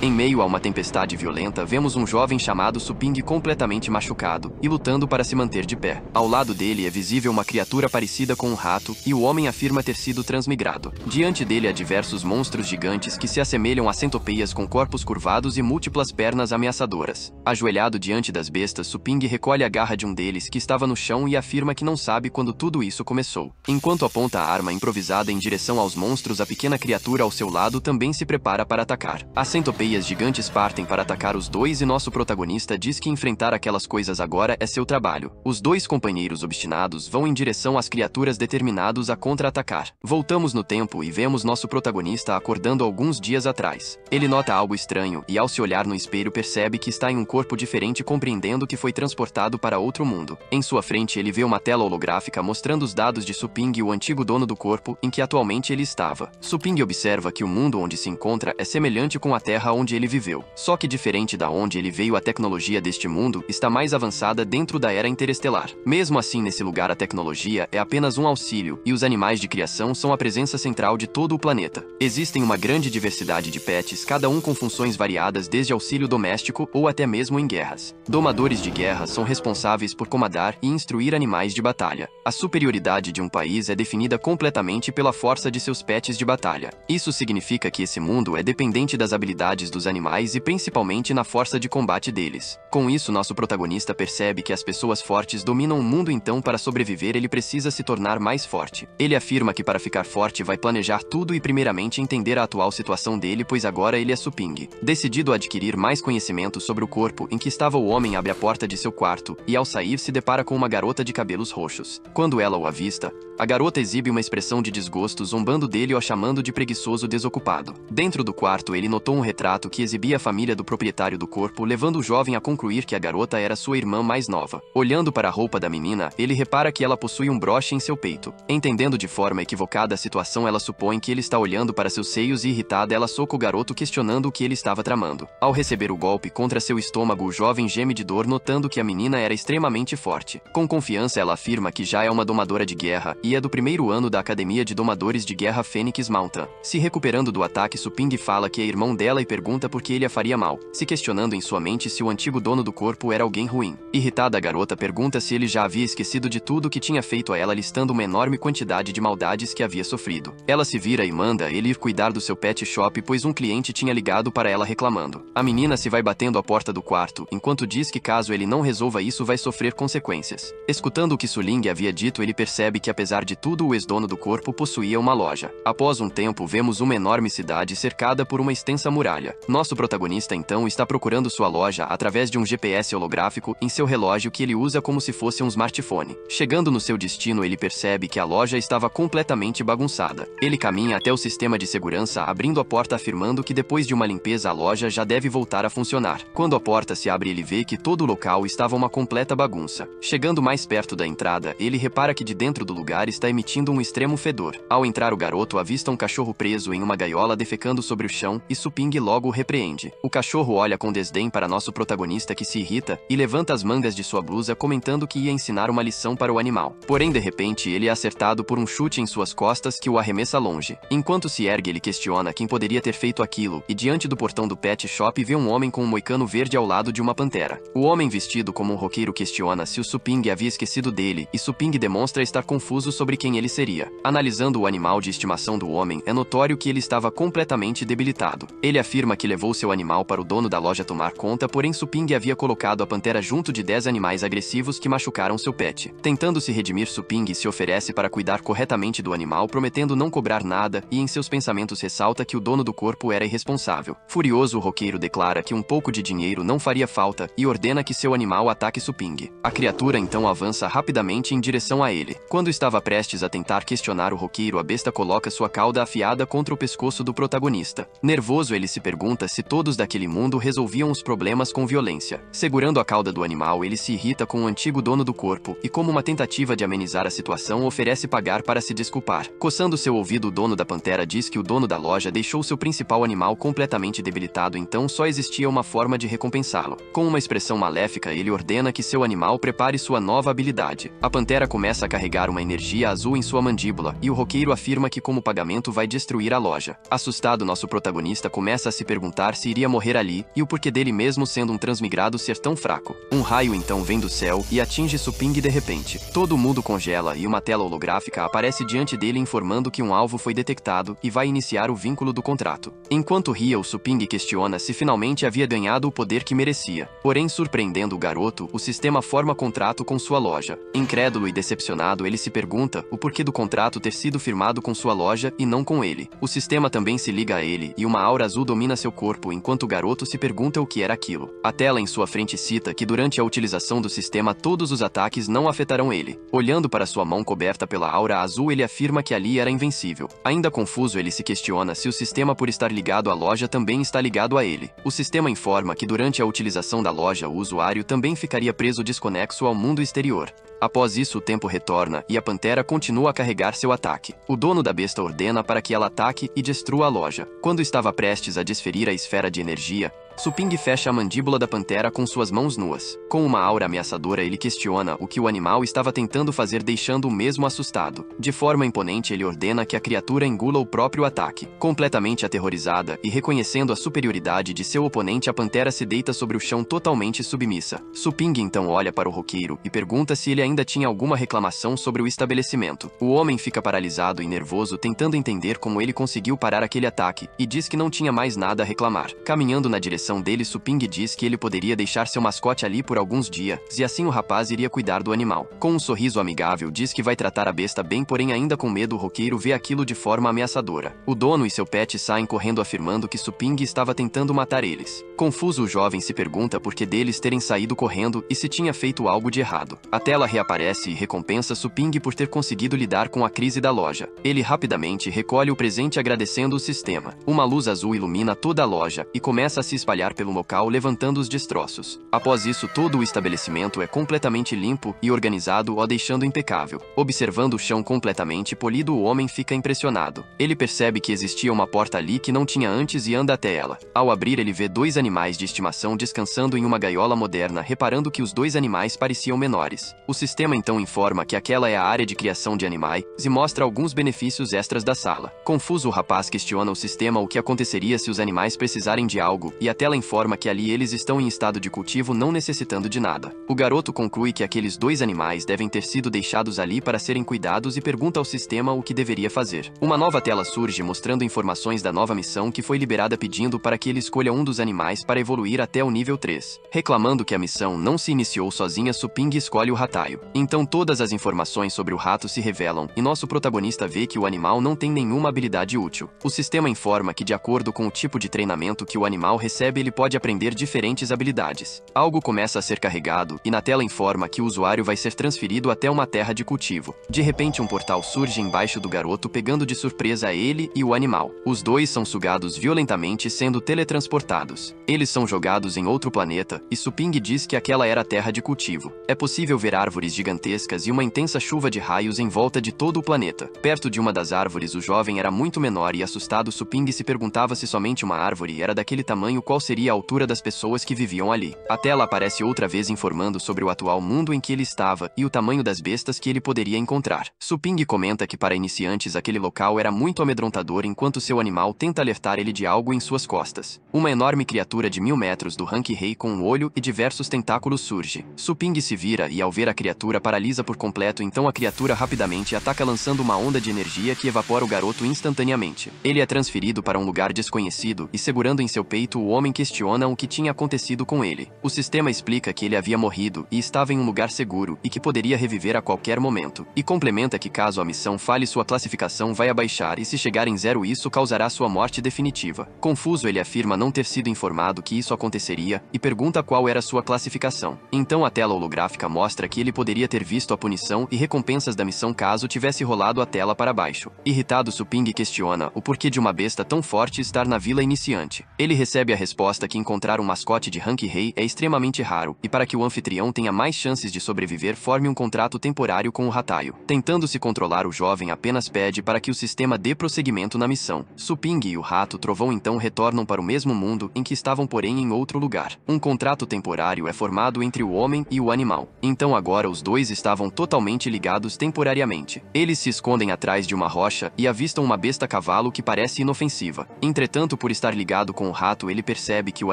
Em meio a uma tempestade violenta, vemos um jovem chamado Suping completamente machucado e lutando para se manter de pé. Ao lado dele é visível uma criatura parecida com um rato e o homem afirma ter sido transmigrado. Diante dele há diversos monstros gigantes que se assemelham a centopeias com corpos curvados e múltiplas pernas ameaçadoras. Ajoelhado diante das bestas, Suping recolhe a garra de um deles que estava no chão e afirma que não sabe quando tudo isso começou. Enquanto aponta a arma improvisada em direção aos monstros, a pequena criatura ao seu lado também se prepara para atacar. As centopeias gigantes partem para atacar os dois e nosso protagonista diz que enfrentar aquelas coisas agora é seu trabalho. Os dois companheiros obstinados vão em direção às criaturas determinados a contra-atacar. Voltamos no tempo e vemos nosso protagonista acordando alguns dias atrás. Ele nota algo estranho e ao se olhar no espelho percebe que está em um corpo diferente, compreendendo que foi transportado para outro mundo. Em sua frente ele vê uma tela holográfica mostrando os dados de Suping, o antigo dono do corpo em que atualmente ele estava. Suping observa que o mundo onde se encontra é semelhante com a Terra onde ele viveu. Só que diferente da onde ele veio, a tecnologia deste mundo está mais avançada dentro da era interestelar. Mesmo assim, nesse lugar a tecnologia é apenas um auxílio e os animais de criação são a presença central de todo o planeta. Existem uma grande diversidade de pets, cada um com funções variadas, desde auxílio doméstico ou até mesmo em guerras. Domadores de guerra são responsáveis por comandar e instruir animais de batalha. A superioridade de um país é definida completamente pela força de seus pets de batalha. Isso significa que esse mundo é dependente das habilidades dos animais e principalmente na força de combate deles. Com isso, nosso protagonista percebe que as pessoas fortes dominam o mundo, então para sobreviver ele precisa se tornar mais forte. Ele afirma que para ficar forte vai planejar tudo e primeiramente entender a atual situação dele, pois agora ele é Suping. Decidido a adquirir mais conhecimento sobre o corpo em que estava o homem, abre a porta de seu quarto e ao sair se depara com uma garota de cabelos roxos. Quando ela o avista, a garota exibe uma expressão de desgosto, zombando dele ou chamando de preguiçoso desocupado. Dentro do quarto ele notou um retrato que exibia a família do proprietário do corpo, levando o jovem a concluir que a garota era sua irmã mais nova. Olhando para a roupa da menina, ele repara que ela possui um broche em seu peito. Entendendo de forma equivocada a situação, ela supõe que ele está olhando para seus seios e irritada ela soca o garoto, questionando o que ele estava tramando. Ao receber o golpe contra seu estômago, o jovem geme de dor, notando que a menina era extremamente forte. Com confiança ela afirma que já é uma domadora de guerra e é do primeiro ano da Academia de Domadores de Guerra Phoenix Mountain. Se recuperando do ataque, Suping fala que é irmão dela e pergunta por que ele a faria mal, se questionando em sua mente se o antigo dono do corpo era alguém ruim. Irritada, a garota pergunta se ele já havia esquecido de tudo que tinha feito a ela, listando uma enorme quantidade de maldades que havia sofrido. Ela se vira e manda ele ir cuidar do seu pet shop, pois um cliente tinha ligado para ela reclamando. A menina se vai batendo à porta do quarto, enquanto diz que caso ele não resolva isso vai sofrer consequências. Escutando o que Suling havia dito, ele percebe que apesar de tudo o ex-dono do corpo possuía uma loja. Após um tempo vemos uma enorme cidade cercada por uma extensa muralha. Nosso protagonista então está procurando sua loja através de um GPS holográfico em seu relógio que ele usa como se fosse um smartphone. Chegando no seu destino, ele percebe que a loja estava completamente bagunçada. Ele caminha até o sistema de segurança, abrindo a porta, afirmando que depois de uma limpeza a loja já deve voltar a funcionar. Quando a porta se abre, ele vê que todo o local estava uma completa bagunça. Chegando mais perto da entrada, ele repara que de dentro do lugar está emitindo um extremo fedor. Ao entrar, o garoto avista um cachorro preso em uma gaiola defecando sobre o chão e Suping logo o repreende. O cachorro olha com desdém para nosso protagonista, que se irrita e levanta as mangas de sua blusa, comentando que ia ensinar uma lição para o animal. Porém, de repente, ele é acertado por um chute em suas costas que o arremessa longe. Enquanto se ergue, ele questiona quem poderia ter feito aquilo e diante do portão do pet shop vê um homem com um moicano verde ao lado de uma pantera. O homem, vestido como um roqueiro, questiona se o Suping havia esquecido dele e Suping demonstra estar confuso sobre quem ele seria. Analisando o animal de estimação do homem, é notório que ele estava completamente debilitado. Ele afirma que levou seu animal para o dono da loja tomar conta, porém Suping havia colocado a pantera junto de 10 animais agressivos que machucaram seu pet. Tentando se redimir, Suping se oferece para cuidar corretamente do animal, prometendo não cobrar nada, e em seus pensamentos ressalta que o dono do corpo era irresponsável. Furioso, o roqueiro declara que um pouco de dinheiro não faria falta e ordena que seu animal ataque Suping. A criatura então avança rapidamente em direção a ele. Quando estava prestes a tentar questionar o roqueiro, a besta coloca sua cauda afiada contra o pescoço do protagonista. Nervoso, ele se pergunta se todos daquele mundo resolviam os problemas com violência. Segurando a cauda do animal, ele se irrita com o antigo dono do corpo e, como uma tentativa de amenizar a situação, oferece pagar para se desculpar. Coçando seu ouvido, o dono da pantera diz que o dono da loja deixou seu principal animal completamente debilitado, então só existia uma forma de recompensá-lo. Com uma expressão maléfica, ele ordena que seu animal prepare sua nova habilidade. A pantera começa a carregar uma energia azul em sua mandíbula e o roqueiro afirma que como pagamento vai destruir a loja. Assustado, nosso protagonista começa a se perguntar se iria morrer ali, e o porquê dele mesmo sendo um transmigrado ser tão fraco. Um raio então vem do céu e atinge Suping de repente. Todo mundo congela e uma tela holográfica aparece diante dele informando que um alvo foi detectado e vai iniciar o vínculo do contrato. Enquanto ria, o Suping questiona se finalmente havia ganhado o poder que merecia. Porém, surpreendendo o garoto, o sistema forma contrato com sua loja. Incrédulo e decepcionado, ele se pergunta o porquê do contrato ter sido firmado com sua loja e não com ele. O sistema também se liga a ele e uma aura azul domina seu corpo enquanto o garoto se pergunta o que era aquilo. A tela em sua frente cita que durante a utilização do sistema todos os ataques não afetarão ele. Olhando para sua mão coberta pela aura azul, ele afirma que ali era invencível. Ainda confuso, ele se questiona se o sistema, por estar ligado à loja, também está ligado a ele. O sistema informa que durante a utilização da loja o usuário também ficaria preso desconexo ao mundo exterior. Após isso, o tempo retorna e a pantera continua a carregar seu ataque. O dono da besta ordena para que ela ataque e destrua a loja. Quando estava prestes a desferir a esfera de energia, Suping fecha a mandíbula da pantera com suas mãos nuas. Com uma aura ameaçadora, ele questiona o que o animal estava tentando fazer, deixando o mesmo assustado. De forma imponente, ele ordena que a criatura engula o próprio ataque. Completamente aterrorizada e reconhecendo a superioridade de seu oponente, a pantera se deita sobre o chão totalmente submissa. Suping então olha para o roqueiro e pergunta se ele ainda tinha alguma reclamação sobre o estabelecimento. O homem fica paralisado e nervoso, tentando entender como ele conseguiu parar aquele ataque, e diz que não tinha mais nada a reclamar. Caminhando na direção dele, Suping diz que ele poderia deixar seu mascote ali por alguns dias, e assim o rapaz iria cuidar do animal. Com um sorriso amigável, diz que vai tratar a besta bem, porém ainda com medo, o roqueiro vê aquilo de forma ameaçadora. O dono e seu pet saem correndo afirmando que Suping estava tentando matar eles. Confuso, o jovem se pergunta por que deles terem saído correndo e se tinha feito algo de errado. A tela reaparece e recompensa Suping por ter conseguido lidar com a crise da loja. Ele rapidamente recolhe o presente agradecendo o sistema. Uma luz azul ilumina toda a loja e começa a se espalhar pelo local, levantando os destroços. Após isso, todo o estabelecimento é completamente limpo e organizado, o deixando impecável. Observando o chão completamente polido, o homem fica impressionado. Ele percebe que existia uma porta ali que não tinha antes e anda até ela. Ao abrir, ele vê dois animais de estimação descansando em uma gaiola moderna, reparando que os dois animais pareciam menores. O sistema então informa que aquela é a área de criação de animais e mostra alguns benefícios extras da sala. Confuso, o rapaz questiona o sistema o que aconteceria se os animais precisarem de algo, e a tela informa que ali eles estão em estado de cultivo, não necessitando de nada. O garoto conclui que aqueles dois animais devem ter sido deixados ali para serem cuidados e pergunta ao sistema o que deveria fazer. Uma nova tela surge mostrando informações da nova missão que foi liberada, pedindo para que ele escolha um dos animais para evoluir até o nível 3. Reclamando que a missão não se iniciou sozinha, Suping escolhe o rataio. Então todas as informações sobre o rato se revelam e nosso protagonista vê que o animal não tem nenhuma habilidade útil. O sistema informa que, de acordo com o tipo de treinamento que o animal recebe, ele pode aprender diferentes habilidades. Algo começa a ser carregado e na tela informa que o usuário vai ser transferido até uma terra de cultivo. De repente, um portal surge embaixo do garoto, pegando de surpresa a ele e o animal. Os dois são sugados violentamente, sendo teletransportados. Eles são jogados em outro planeta e Suping diz que aquela era a terra de cultivo. É possível ver árvores gigantescas e uma intensa chuva de raios em volta de todo o planeta. Perto de uma das árvores, o jovem era muito menor e, assustado, Suping se perguntava se somente uma árvore era daquele tamanho, qual seria a altura das pessoas que viviam ali. A tela aparece outra vez informando sobre o atual mundo em que ele estava e o tamanho das bestas que ele poderia encontrar. Suping comenta que para iniciantes aquele local era muito amedrontador, enquanto seu animal tenta alertar ele de algo em suas costas. Uma enorme criatura de 1000 metros do rank rei com um olho e diversos tentáculos surge. Suping se vira e, ao ver a criatura, paralisa por completo. Então a criatura rapidamente ataca, lançando uma onda de energia que evapora o garoto instantaneamente. Ele é transferido para um lugar desconhecido e, segurando em seu peito, o homem questiona o que tinha acontecido com ele. O sistema explica que ele havia morrido e estava em um lugar seguro e que poderia reviver a qualquer momento. E complementa que caso a missão falhe, sua classificação vai abaixar e, se chegar em 0, isso causará sua morte definitiva. Confuso, ele afirma não ter sido informado que isso aconteceria e pergunta qual era sua classificação. Então a tela holográfica mostra que ele poderia ter visto a punição e recompensas da missão caso tivesse rolado a tela para baixo. Irritado, Suping questiona o porquê de uma besta tão forte estar na vila iniciante. Ele recebe a resposta resposta que encontrar um mascote de rank rei é extremamente raro, e para que o anfitrião tenha mais chances de sobreviver, forme um contrato temporário com o Hatayu. Tentando se controlar, o jovem apenas pede para que o sistema dê prosseguimento na missão. Suping e o Rato Trovão então retornam para o mesmo mundo em que estavam, porém em outro lugar. Um contrato temporário é formado entre o homem e o animal. Então agora os dois estavam totalmente ligados temporariamente. Eles se escondem atrás de uma rocha e avistam uma besta-cavalo que parece inofensiva. Entretanto, por estar ligado com o rato, ele percebe que o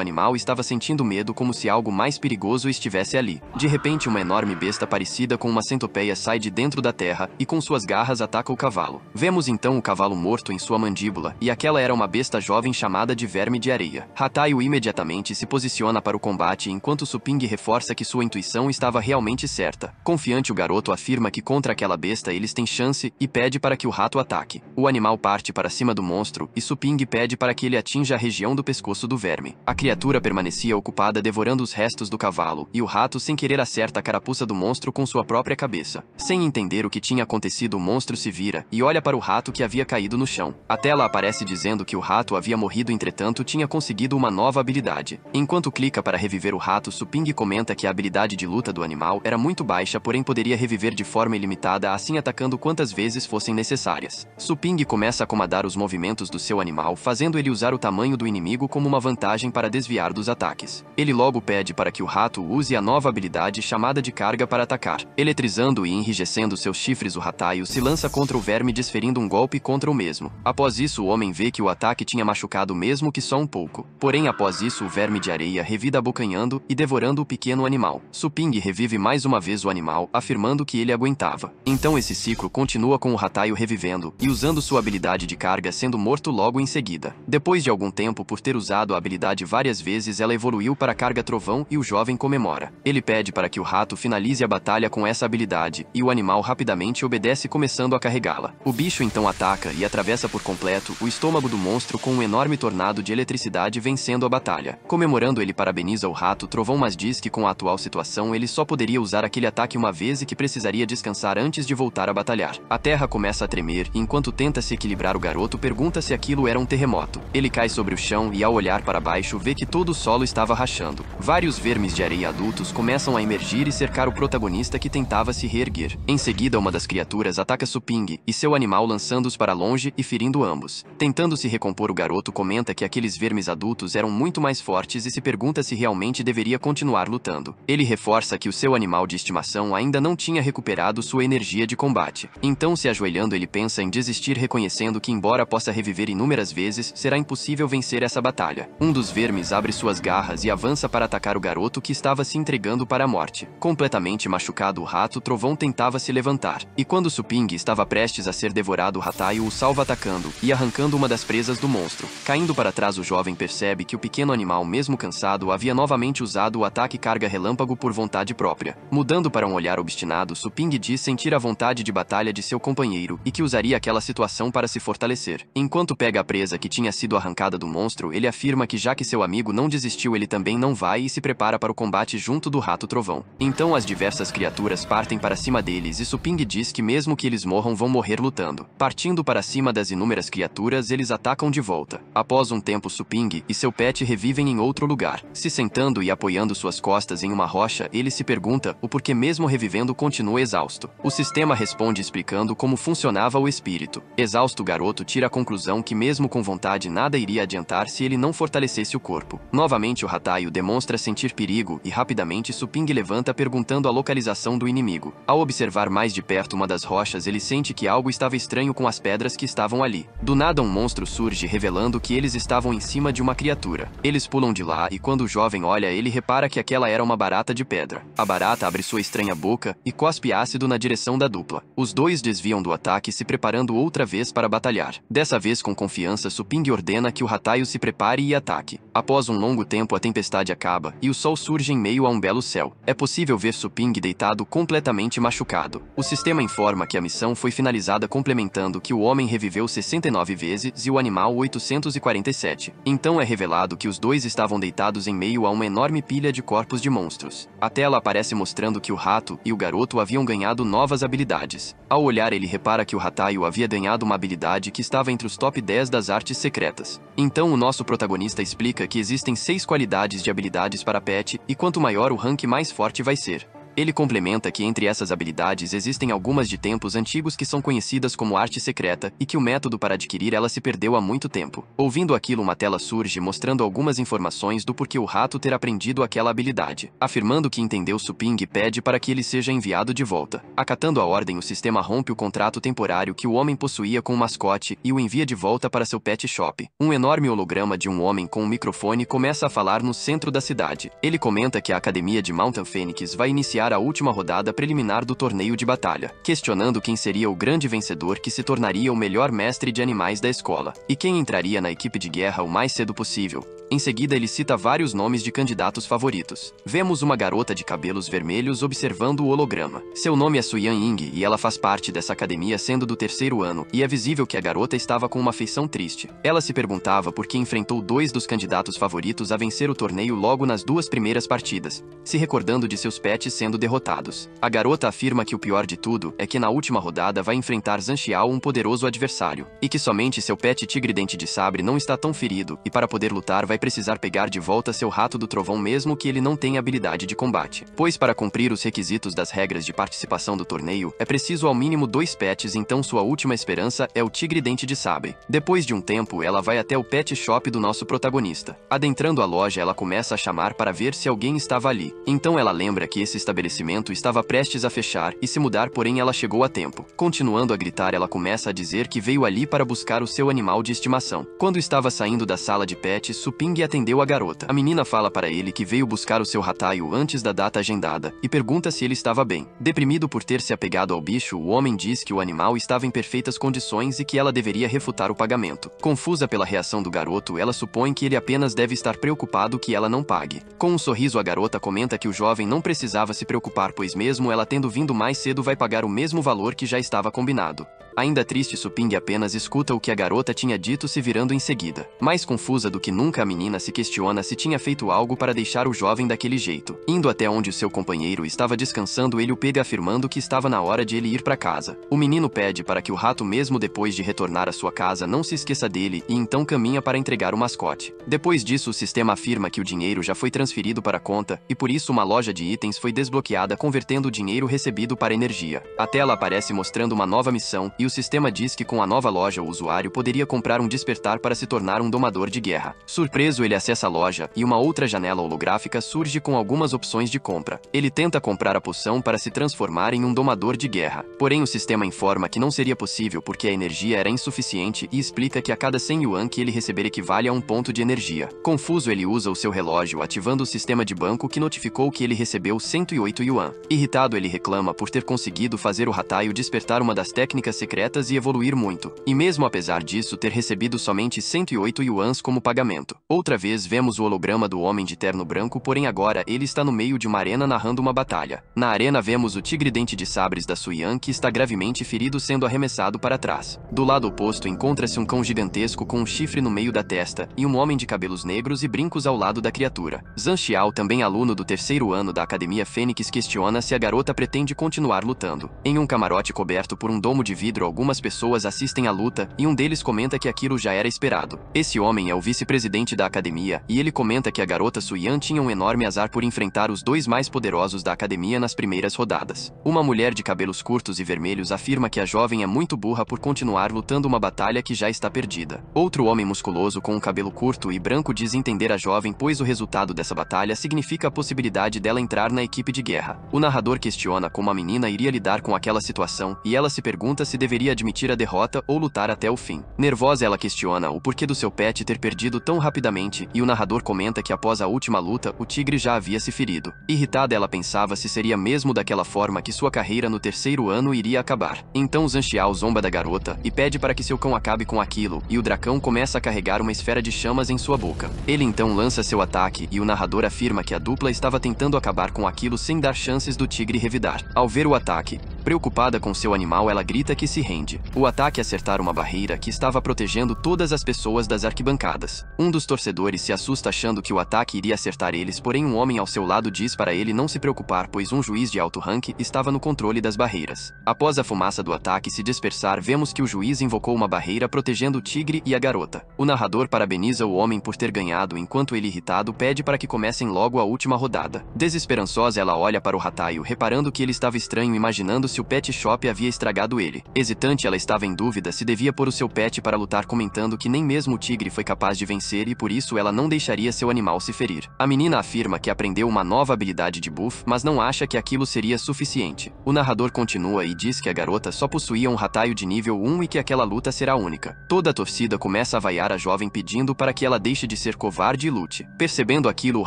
animal estava sentindo medo, como se algo mais perigoso estivesse ali. De repente, uma enorme besta parecida com uma centopeia sai de dentro da terra e com suas garras ataca o cavalo. Vemos então o cavalo morto em sua mandíbula, e aquela era uma besta jovem chamada de verme de areia. Hatayu imediatamente se posiciona para o combate, enquanto Suping reforça que sua intuição estava realmente certa. Confiante, o garoto afirma que contra aquela besta eles têm chance e pede para que o rato ataque. O animal parte para cima do monstro e Suping pede para que ele atinja a região do pescoço do verme. A criatura permanecia ocupada devorando os restos do cavalo, e o rato sem querer acerta a carapuça do monstro com sua própria cabeça. Sem entender o que tinha acontecido, o monstro se vira e olha para o rato que havia caído no chão. A tela aparece dizendo que o rato havia morrido, entretanto tinha conseguido uma nova habilidade. Enquanto clica para reviver o rato, Suping comenta que a habilidade de luta do animal era muito baixa, porém poderia reviver de forma ilimitada, assim atacando quantas vezes fossem necessárias. Suping começa a comandar os movimentos do seu animal, fazendo ele usar o tamanho do inimigo como uma vantagem para desviar dos ataques. Ele logo pede para que o rato use a nova habilidade chamada de carga para atacar. Eletrizando e enrijecendo seus chifres, o Hatayu se lança contra o verme, desferindo um golpe contra o mesmo. Após isso, o homem vê que o ataque tinha machucado mesmo que só um pouco. Porém, após isso, o verme de areia revida abocanhando e devorando o pequeno animal. Suping revive mais uma vez o animal, afirmando que ele aguentava. Então esse ciclo continua com o Hatayu revivendo e usando sua habilidade de carga, sendo morto logo em seguida. Depois de algum tempo, por ter usado a habilidade várias vezes, ela evoluiu para carga trovão e o jovem comemora. Ele pede para que o rato finalize a batalha com essa habilidade, e o animal rapidamente obedece, começando a carregá-la. O bicho então ataca e atravessa por completo o estômago do monstro com um enorme tornado de eletricidade, vencendo a batalha. Comemorando, ele parabeniza o rato trovão, mas diz que com a atual situação ele só poderia usar aquele ataque uma vez e que precisaria descansar antes de voltar a batalhar. A terra começa a tremer e enquanto tenta se equilibrar, o garoto pergunta se aquilo era um terremoto. Ele cai sobre o chão e ao olhar para baixo vê que todo o solo estava rachando. Vários vermes de areia adultos começam a emergir e cercar o protagonista, que tentava se reerguer. Em seguida, uma das criaturas ataca Suping e seu animal, lançando-os para longe e ferindo ambos. Tentando se recompor, o garoto comenta que aqueles vermes adultos eram muito mais fortes e se pergunta se realmente deveria continuar lutando. Ele reforça que o seu animal de estimação ainda não tinha recuperado sua energia de combate. Então, se ajoelhando, ele pensa em desistir, reconhecendo que, embora possa reviver inúmeras vezes, será impossível vencer essa batalha. Um dos vermes abre suas garras e avança para atacar o garoto, que estava se entregando para a morte. Completamente machucado, o rato trovão tentava se levantar, e quando Suping estava prestes a ser devorado, o Hatayu o salva atacando e arrancando uma das presas do monstro. Caindo para trás, o jovem percebe que o pequeno animal, mesmo cansado, havia novamente usado o ataque carga relâmpago por vontade própria. Mudando para um olhar obstinado, Suping diz sentir a vontade de batalha de seu companheiro e que usaria aquela situação para se fortalecer. Enquanto pega a presa que tinha sido arrancada do monstro, ele afirma que já que seu amigo não desistiu, ele também não vai, e se prepara para o combate junto do rato trovão. Então as diversas criaturas partem para cima deles e Suping diz que mesmo que eles morram, vão morrer lutando. Partindo para cima das inúmeras criaturas, eles atacam de volta. Após um tempo, Suping e seu pet revivem em outro lugar. Se sentando e apoiando suas costas em uma rocha, ele se pergunta o porquê, mesmo revivendo, continua exausto. O sistema responde explicando como funcionava o espírito. Exausto, o garoto tira a conclusão que mesmo com vontade nada iria adiantar se ele não fortalecesse o corpo. Novamente, o Hatayu demonstra sentir perigo e rapidamente Suping levanta, perguntando a localização do inimigo. Ao observar mais de perto uma das rochas, ele sente que algo estava estranho com as pedras que estavam ali. Do nada, um monstro surge, revelando que eles estavam em cima de uma criatura. Eles pulam de lá e quando o jovem olha, ele repara que aquela era uma barata de pedra. A barata abre sua estranha boca e cospe ácido na direção da dupla. Os dois desviam do ataque, se preparando outra vez para batalhar. Dessa vez, com confiança, Suping ordena que o Hatayu se prepare e ataque. Após um longo tempo, a tempestade acaba e o sol surge em meio a um belo céu. É possível ver Suping deitado completamente machucado. O sistema informa que a missão foi finalizada, complementando que o homem reviveu 69 vezes e o animal 847. Então é revelado que os dois estavam deitados em meio a uma enorme pilha de corpos de monstros. A tela aparece mostrando que o rato e o garoto haviam ganhado novas habilidades. Ao olhar, ele repara que o Hatayu havia ganhado uma habilidade que estava entre os top 10 das artes secretas. Então o nosso protagonista explica que existem 6 qualidades de habilidades para pet, e quanto maior o rank, mais forte vai ser. Ele complementa que entre essas habilidades existem algumas de tempos antigos que são conhecidas como arte secreta e que o método para adquirir ela se perdeu há muito tempo. Ouvindo aquilo, uma tela surge mostrando algumas informações do porquê o rato ter aprendido aquela habilidade. Afirmando que entendeu Su-Ping, pede para que ele seja enviado de volta. Acatando a ordem, o sistema rompe o contrato temporário que o homem possuía com o mascote e o envia de volta para seu pet shop. Um enorme holograma de um homem com um microfone começa a falar no centro da cidade. Ele comenta que a academia de Mountain Phoenix vai iniciar a última rodada preliminar do torneio de batalha, questionando quem seria o grande vencedor que se tornaria o melhor mestre de animais da escola, e quem entraria na equipe de guerra o mais cedo possível. Em seguida, ele cita vários nomes de candidatos favoritos. Vemos uma garota de cabelos vermelhos observando o holograma. Seu nome é Suyan Ying e ela faz parte dessa academia sendo do 3º ano, e é visível que a garota estava com uma feição triste. Ela se perguntava por que enfrentou 2 dos candidatos favoritos a vencer o torneio logo nas 2 primeiras partidas, se recordando de seus pets sendo derrotados. A garota afirma que o pior de tudo é que na última rodada vai enfrentar Zhang Xiao, um poderoso adversário, e que somente seu pet Tigre Dente de Sabre não está tão ferido, e para poder lutar vai precisar pegar de volta seu rato do trovão mesmo que ele não tenha habilidade de combate. Pois para cumprir os requisitos das regras de participação do torneio, é preciso ao mínimo 2 pets, então sua última esperança é o Tigre Dente de Sabre. Depois de um tempo, ela vai até o pet shop do nosso protagonista. Adentrando a loja, ela começa a chamar para ver se alguém estava ali. Então ela lembra que esse estabelecimento estava prestes a fechar e se mudar, porém ela chegou a tempo. Continuando a gritar, ela começa a dizer que veio ali para buscar o seu animal de estimação. Quando estava saindo da sala de pets, Su-Ping atendeu a garota. A menina fala para ele que veio buscar o seu rataio antes da data agendada e pergunta se ele estava bem. Deprimido por ter se apegado ao bicho, o homem diz que o animal estava em perfeitas condições e que ela deveria refutar o pagamento. Confusa pela reação do garoto, ela supõe que ele apenas deve estar preocupado que ela não pague. Com um sorriso, a garota comenta que o jovem não precisava se preocupar, pois mesmo ela tendo vindo mais cedo vai pagar o mesmo valor que já estava combinado. Ainda triste, Su-Ping apenas escuta o que a garota tinha dito, se virando em seguida. Mais confusa do que nunca, a menina se questiona se tinha feito algo para deixar o jovem daquele jeito. Indo até onde o seu companheiro estava descansando, ele o pega afirmando que estava na hora de ele ir para casa. O menino pede para que o rato, mesmo depois de retornar à sua casa, não se esqueça dele e então caminha para entregar o mascote. Depois disso, o sistema afirma que o dinheiro já foi transferido para a conta e por isso uma loja de itens foi desbloqueada, convertendo o dinheiro recebido para energia. A tela aparece mostrando uma nova missão e o sistema diz que com a nova loja o usuário poderia comprar um despertar para se tornar um domador de guerra. Surpreso, ele acessa a loja e uma outra janela holográfica surge com algumas opções de compra. Ele tenta comprar a poção para se transformar em um domador de guerra. Porém, o sistema informa que não seria possível porque a energia era insuficiente e explica que a cada 100 yuan que ele receber equivale a 1 ponto de energia. Confuso, ele usa o seu relógio ativando o sistema de banco que notificou que ele recebeu 108 yuan. Irritado, ele reclama por ter conseguido fazer o rataio despertar uma das técnicas secretas e evoluir muito, e mesmo apesar disso ter recebido somente 108 yuans como pagamento. Outra vez vemos o holograma do homem de terno branco, porém agora ele está no meio de uma arena narrando uma batalha. Na arena vemos o Tigre Dente de Sabres da Suyan, que está gravemente ferido, sendo arremessado para trás. Do lado oposto encontra-se um cão gigantesco com um chifre no meio da testa e um homem de cabelos negros e brincos ao lado da criatura. Zhang Xiao, também aluno do 3º ano da Academia Fênix, questiona se a garota pretende continuar lutando. Em um camarote coberto por um domo de vidro, algumas pessoas assistem à luta e um deles comenta que aquilo já era esperado. Esse homem é o vice-presidente da academia e ele comenta que a garota Suyan tinha um enorme azar por enfrentar os 2 mais poderosos da academia nas primeiras rodadas. Uma mulher de cabelos curtos e vermelhos afirma que a jovem é muito burra por continuar lutando uma batalha que já está perdida. Outro homem musculoso com um cabelo curto e branco diz entender a jovem, pois o resultado dessa batalha significa a possibilidade dela entrar na equipe de guerra. O narrador questiona como a menina iria lidar com aquela situação e ela se pergunta se deveria admitir a derrota ou lutar até o fim. Nervosa, ela questiona o porquê do seu pet ter perdido tão rapidamente e o narrador comenta que após a última luta, o tigre já havia se ferido. Irritada, ela pensava se seria mesmo daquela forma que sua carreira no 3º ano iria acabar. Então Zhang Xiao zomba da garota e pede para que seu cão acabe com aquilo, e o dragão começa a carregar uma esfera de chamas em sua boca. Ele então lança seu ataque e o narrador afirma que a dupla estava tentando acabar com aquilo sem dar chances do tigre revidar. Ao ver o ataque, Preocupada com seu animal, ela grita que se rende. O ataque acertar uma barreira que estava protegendo todas as pessoas das arquibancadas. Um dos torcedores se assusta achando que o ataque iria acertar eles, porém um homem ao seu lado diz para ele não se preocupar, pois um juiz de alto rank estava no controle das barreiras. Após a fumaça do ataque se dispersar, vemos que o juiz invocou uma barreira protegendo o tigre e a garota. O narrador parabeniza o homem por ter ganhado, enquanto ele, irritado, pede para que comecem logo a última rodada. Desesperançosa, ela olha para o Hatayu, reparando que ele estava estranho, imaginando se o pet shop havia estragado ele. Hesitante, ela estava em dúvida se devia pôr o seu pet para lutar, comentando que nem mesmo o tigre foi capaz de vencer e por isso ela não deixaria seu animal se ferir. A menina afirma que aprendeu uma nova habilidade de buff, mas não acha que aquilo seria suficiente. O narrador continua e diz que a garota só possuía um Hatayu de nível 1 e que aquela luta será única. Toda a torcida começa a vaiar a jovem, pedindo para que ela deixe de ser covarde e lute. Percebendo aquilo, o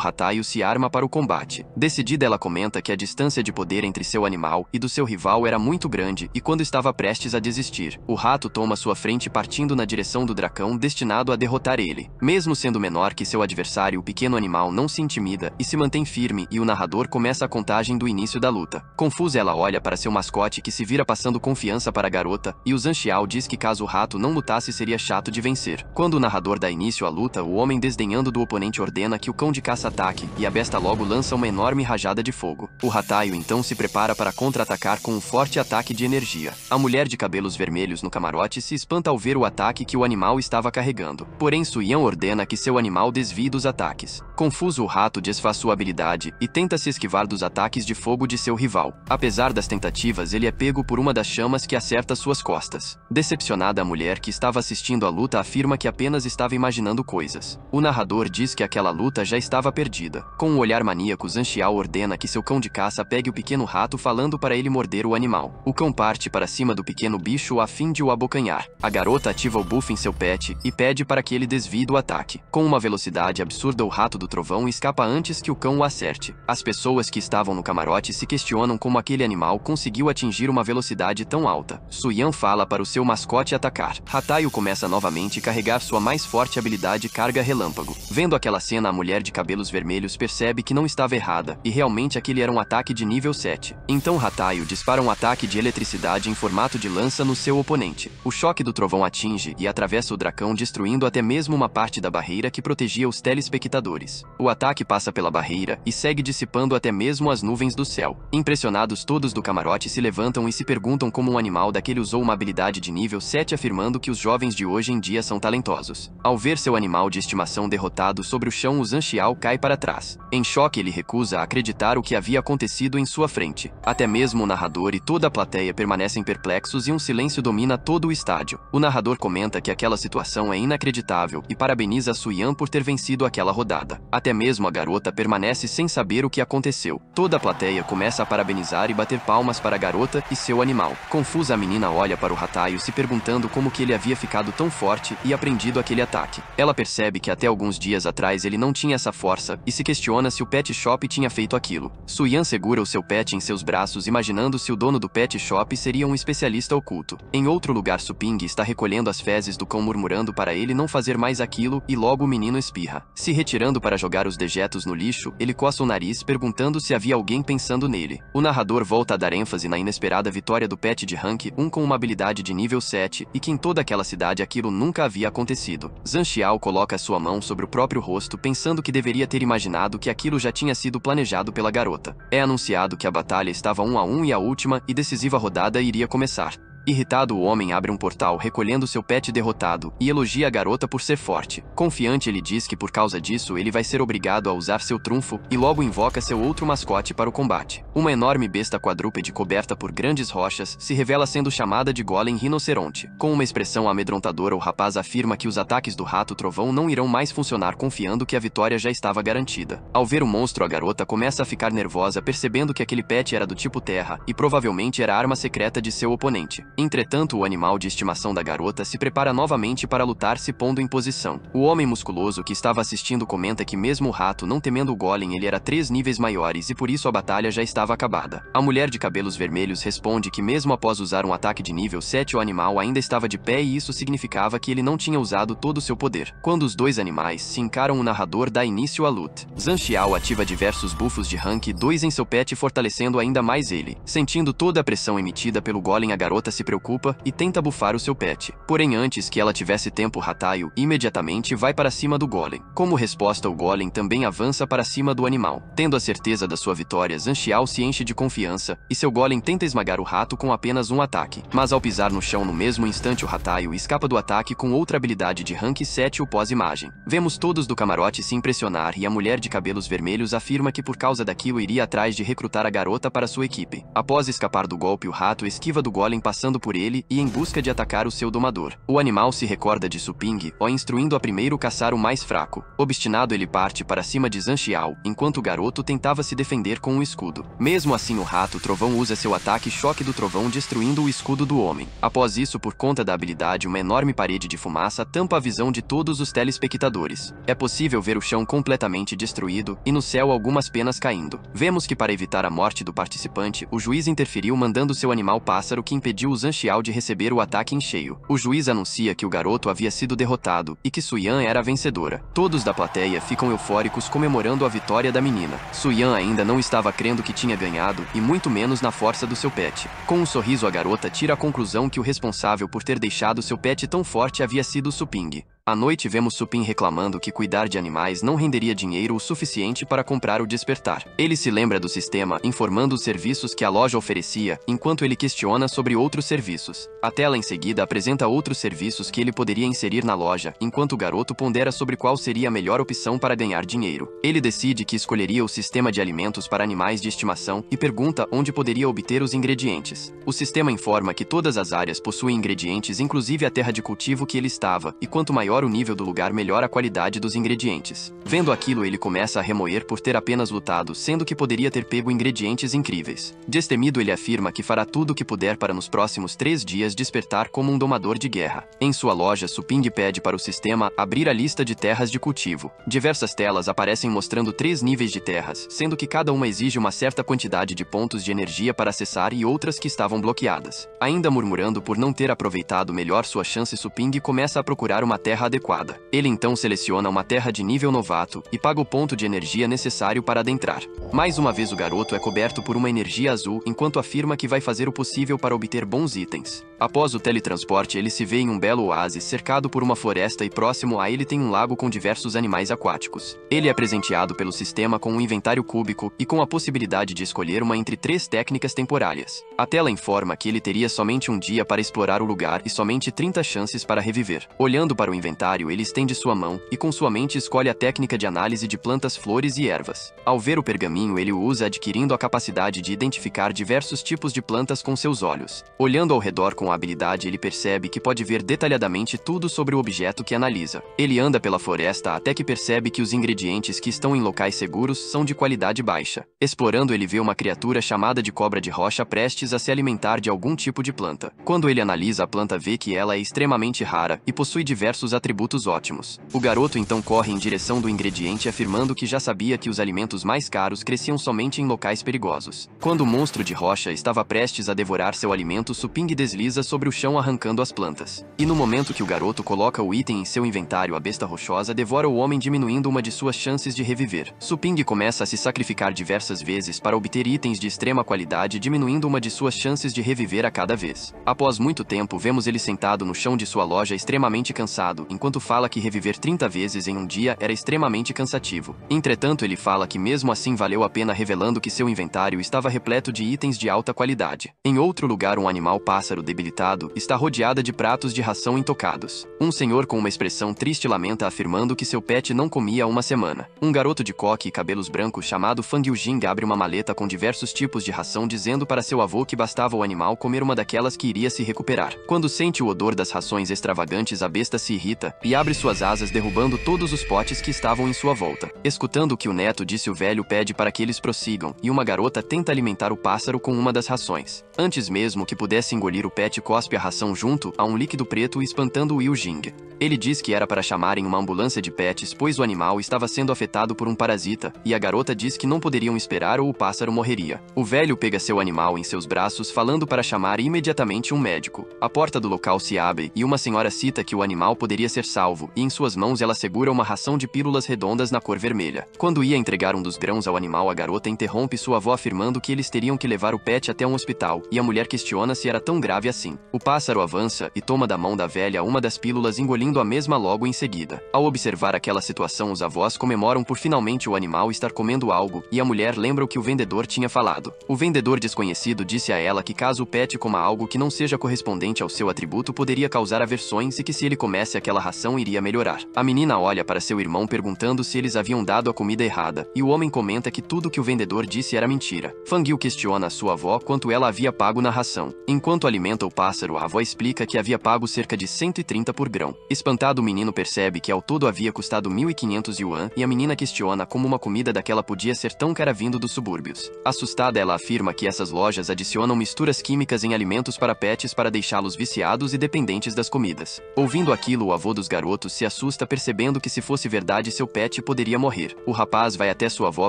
Hatayu se arma para o combate. Decidida, ela comenta que a distância de poder entre seu animal e do seu rival era muito grande e quando estava prestes a desistir, o rato toma sua frente, partindo na direção do dragão, destinado a derrotar ele. Mesmo sendo menor que seu adversário, o pequeno animal não se intimida e se mantém firme, e o narrador começa a contagem do início da luta. Confusa, ela olha para seu mascote, que se vira passando confiança para a garota, e o Zanxiao diz que caso o rato não lutasse seria chato de vencer. Quando o narrador dá início à luta, o homem, desdenhando do oponente, ordena que o cão de caça ataque, e a besta logo lança uma enorme rajada de fogo. O Hatayu então se prepara para contra-atacar com um forte ataque de energia. A mulher de cabelos vermelhos no camarote se espanta ao ver o ataque que o animal estava carregando. Porém, Suyan ordena que seu animal desvie dos ataques. Confuso, o rato desfaz sua habilidade e tenta se esquivar dos ataques de fogo de seu rival. Apesar das tentativas, ele é pego por uma das chamas que acerta suas costas. Decepcionada, a mulher que estava assistindo à luta afirma que apenas estava imaginando coisas. O narrador diz que aquela luta já estava perdida. Com um olhar maníaco, Zanxiao ordena que seu cão de caça pegue o pequeno rato, falando para ele morder o animal. O cão parte para cima do pequeno bicho a fim de o abocanhar. A garota ativa o buff em seu pet e pede para que ele desvie do ataque. Com uma velocidade absurda, o rato do trovão escapa antes que o cão o acerte. As pessoas que estavam no camarote se questionam como aquele animal conseguiu atingir uma velocidade tão alta. Suyan fala para o seu mascote atacar. Hatayu começa novamente a carregar sua mais forte habilidade, Carga Relâmpago. Vendo aquela cena, a mulher de cabelos vermelhos percebe que não estava errada, e realmente aquele era um ataque de nível 7. Então Hatayu dispara um ataque de eletricidade em formato de lança no seu oponente. O choque do trovão atinge e atravessa o dragão, destruindo até mesmo uma parte da barreira que protegia os telespectadores. O ataque passa pela barreira e segue dissipando até mesmo as nuvens do céu. Impressionados, todos do camarote se levantam e se perguntam como um animal daquele usou uma habilidade de nível 7, afirmando que os jovens de hoje em dia são talentosos. Ao ver seu animal de estimação derrotado sobre o chão, o Zanxiao cai para trás. Em choque, ele recusa acreditar o que havia acontecido em sua frente. Até mesmo o narrador e toda a plateia permanecem perplexos e um silêncio domina todo o estádio. O narrador comenta que aquela situação é inacreditável e parabeniza Suyan por ter vencido aquela rodada. Até mesmo a garota permanece sem saber o que aconteceu. Toda a plateia começa a parabenizar e bater palmas para a garota e seu animal. Confusa, a menina olha para o Hatayu, se perguntando como que ele havia ficado tão forte e aprendido aquele ataque. Ela percebe que até alguns dias atrás ele não tinha essa força e se questiona se o pet shop tinha feito aquilo. Suyan segura o seu pet em seus braços, imaginando se o dono do pet shop seria um especialista oculto. Em outro lugar, Suping está recolhendo as fezes do cão, murmurando para ele não fazer mais aquilo, e logo o menino espirra. Se retirando para jogar os dejetos no lixo, ele coça o nariz, perguntando se havia alguém pensando nele. O narrador volta a dar ênfase na inesperada vitória do pet de rank 1 com uma habilidade de nível 7 e que em toda aquela cidade aquilo nunca havia acontecido. Zanxiao coloca sua mão sobre o próprio rosto, pensando que deveria ter imaginado que aquilo já tinha sido planejado pela garota. É anunciado que a batalha estava 1 a 1 e a última e decisiva rodada iria começar. Irritado, o homem abre um portal recolhendo seu pet derrotado e elogia a garota por ser forte. Confiante, ele diz que por causa disso ele vai ser obrigado a usar seu trunfo e logo invoca seu outro mascote para o combate. Uma enorme besta quadrúpede coberta por grandes rochas se revela sendo chamada de Golem Rinoceronte. Com uma expressão amedrontadora, o rapaz afirma que os ataques do rato trovão não irão mais funcionar, confiando que a vitória já estava garantida. Ao ver o monstro, a garota começa a ficar nervosa, percebendo que aquele pet era do tipo terra e provavelmente era a arma secreta de seu oponente. Entretanto, o animal de estimação da garota se prepara novamente para lutar, se pondo em posição. O homem musculoso que estava assistindo comenta que mesmo o rato não temendo o golem, ele era 3 níveis maiores e por isso a batalha já estava acabada. A mulher de cabelos vermelhos responde que mesmo após usar um ataque de nível 7 o animal ainda estava de pé e isso significava que ele não tinha usado todo o seu poder. Quando os dois animais se encaram, o narrador dá início à luta. Zhang Xiao ativa diversos buffos de rank 2 em seu pet, fortalecendo ainda mais ele. Sentindo toda a pressão emitida pelo golem, a garota se preocupa e tenta bufar o seu pet. Porém, antes que ela tivesse tempo, Hatayu imediatamente vai para cima do golem. Como resposta, o golem também avança para cima do animal. Tendo a certeza da sua vitória, Zhang Xiao se enche de confiança e seu golem tenta esmagar o rato com apenas um ataque. Mas ao pisar no chão no mesmo instante, o Hatayu escapa do ataque com outra habilidade de rank 7, o pós-imagem. Vemos todos do camarote se impressionar e a mulher de cabelos vermelhos afirma que por causa daquilo iria atrás de recrutar a garota para sua equipe. Após escapar do golpe, o rato esquiva do golem passando por ele e em busca de atacar o seu domador. O animal se recorda de Suping, instruindo a primeiro caçar o mais fraco. Obstinado, ele parte para cima de Zhang Xiao, enquanto o garoto tentava se defender com um escudo. Mesmo assim, o rato trovão usa seu ataque choque do trovão, destruindo o escudo do homem. Após isso, por conta da habilidade, uma enorme parede de fumaça tampa a visão de todos os telespectadores. É possível ver o chão completamente destruído e no céu algumas penas caindo. Vemos que para evitar a morte do participante, o juiz interferiu mandando seu animal pássaro, que impediu o Zhang Xiao de receber o ataque em cheio. O juiz anuncia que o garoto havia sido derrotado e que Suyan era a vencedora. Todos da plateia ficam eufóricos comemorando a vitória da menina. Suyan ainda não estava crendo que tinha ganhado e muito menos na força do seu pet. Com um sorriso, a garota tira a conclusão que o responsável por ter deixado seu pet tão forte havia sido Suping. À noite, vemos Suping reclamando que cuidar de animais não renderia dinheiro o suficiente para comprar o despertar. Ele se lembra do sistema, informando os serviços que a loja oferecia, enquanto ele questiona sobre outros serviços. A tela em seguida apresenta outros serviços que ele poderia inserir na loja, enquanto o garoto pondera sobre qual seria a melhor opção para ganhar dinheiro. Ele decide que escolheria o sistema de alimentos para animais de estimação e pergunta onde poderia obter os ingredientes. O sistema informa que todas as áreas possuem ingredientes, inclusive a terra de cultivo que ele estava, e quanto maior o nível do lugar, melhor a qualidade dos ingredientes. Vendo aquilo, ele começa a remoer por ter apenas lutado, sendo que poderia ter pego ingredientes incríveis. Destemido, ele afirma que fará tudo o que puder para nos próximos 3 dias despertar como um domador de guerra. Em sua loja, Suping pede para o sistema abrir a lista de terras de cultivo. Diversas telas aparecem mostrando 3 níveis de terras, sendo que cada uma exige uma certa quantidade de pontos de energia para acessar e outras que estavam bloqueadas. Ainda murmurando por não ter aproveitado melhor sua chance, Suping começa a procurar uma terra adequada. Ele então seleciona uma terra de nível novato e paga o ponto de energia necessário para adentrar. Mais uma vez, o garoto é coberto por uma energia azul, enquanto afirma que vai fazer o possível para obter bons itens. Após o teletransporte, ele se vê em um belo oásis cercado por uma floresta e próximo a ele tem um lago com diversos animais aquáticos. Ele é presenteado pelo sistema com um inventário cúbico e com a possibilidade de escolher uma entre 3 técnicas temporárias. A tela informa que ele teria somente um dia para explorar o lugar e somente 30 chances para reviver. Olhando para o inventário, ele estende sua mão e com sua mente escolhe a técnica de análise de plantas, flores e ervas. Ao ver o pergaminho, ele o usa, adquirindo a capacidade de identificar diversos tipos de plantas com seus olhos. Olhando ao redor com a habilidade, ele percebe que pode ver detalhadamente tudo sobre o objeto que analisa. Ele anda pela floresta até que percebe que os ingredientes que estão em locais seguros são de qualidade baixa. Explorando, ele vê uma criatura chamada de cobra de rocha prestes a se alimentar de algum tipo de planta. Quando ele analisa a planta, vê que ela é extremamente rara e possui diversos atributos ótimos. O garoto então corre em direção do ingrediente, afirmando que já sabia que os alimentos mais caros cresciam somente em locais perigosos. Quando o monstro de rocha estava prestes a devorar seu alimento, Suping desliza sobre o chão, arrancando as plantas. E no momento que o garoto coloca o item em seu inventário, a besta rochosa devora o homem, diminuindo uma de suas chances de reviver. Suping começa a se sacrificar diversas vezes para obter itens de extrema qualidade, diminuindo uma de suas chances de reviver a cada vez. Após muito tempo, vemos ele sentado no chão de sua loja, extremamente cansado, enquanto fala que reviver 30 vezes em um dia era extremamente cansativo. Entretanto, ele fala que mesmo assim valeu a pena, revelando que seu inventário estava repleto de itens de alta qualidade. Em outro lugar, um animal pássaro debilitado está rodeada de pratos de ração intocados. Um senhor com uma expressão triste lamenta, afirmando que seu pet não comia há uma semana. Um garoto de coque e cabelos brancos chamado Fang Yujing abre uma maleta com diversos tipos de ração, dizendo para seu avô que bastava o animal comer uma daquelas que iria se recuperar. Quando sente o odor das rações extravagantes, a besta se irrita grita e abre suas asas, derrubando todos os potes que estavam em sua volta. Escutando o que o neto disse, o velho pede para que eles prossigam, e uma garota tenta alimentar o pássaro com uma das rações. Antes mesmo que pudesse engolir, o pet cospe a ração junto a um líquido preto, espantando Will Jing. Ele diz que era para chamarem uma ambulância de pets, pois o animal estava sendo afetado por um parasita, e a garota diz que não poderiam esperar ou o pássaro morreria. O velho pega seu animal em seus braços, falando para chamar imediatamente um médico. A porta do local se abre e uma senhora cita que o animal poderia ser salvo, e em suas mãos ela segura uma ração de pílulas redondas na cor vermelha. Quando ia entregar um dos grãos ao animal, a garota interrompe sua avó, afirmando que eles teriam que levar o pet até um hospital, e a mulher questiona se era tão grave assim. O pássaro avança e toma da mão da velha uma das pílulas, engolindo a mesma logo em seguida. Ao observar aquela situação, os avós comemoram por finalmente o animal estar comendo algo, e a mulher lembra o que o vendedor tinha falado. O vendedor desconhecido disse a ela que caso o pet coma algo que não seja correspondente ao seu atributo, poderia causar aversões, e que se ele comesse aquela ração iria melhorar. A menina olha para seu irmão perguntando se eles haviam dado a comida errada, e o homem comenta que tudo que o vendedor disse era mentira. Fangil questiona a sua avó quanto ela havia pago na ração. Enquanto alimenta o pássaro, a avó explica que havia pago cerca de 130 por grão. Espantado, o menino percebe que ao todo havia custado 1.500 yuan, e a menina questiona como uma comida daquela podia ser tão cara vindo dos subúrbios. Assustada, ela afirma que essas lojas adicionam misturas químicas em alimentos para pets para deixá-los viciados e dependentes das comidas. Ouvindo aquilo, o avô dos garotos se assusta, percebendo que se fosse verdade seu pet poderia morrer. O rapaz vai até sua avó,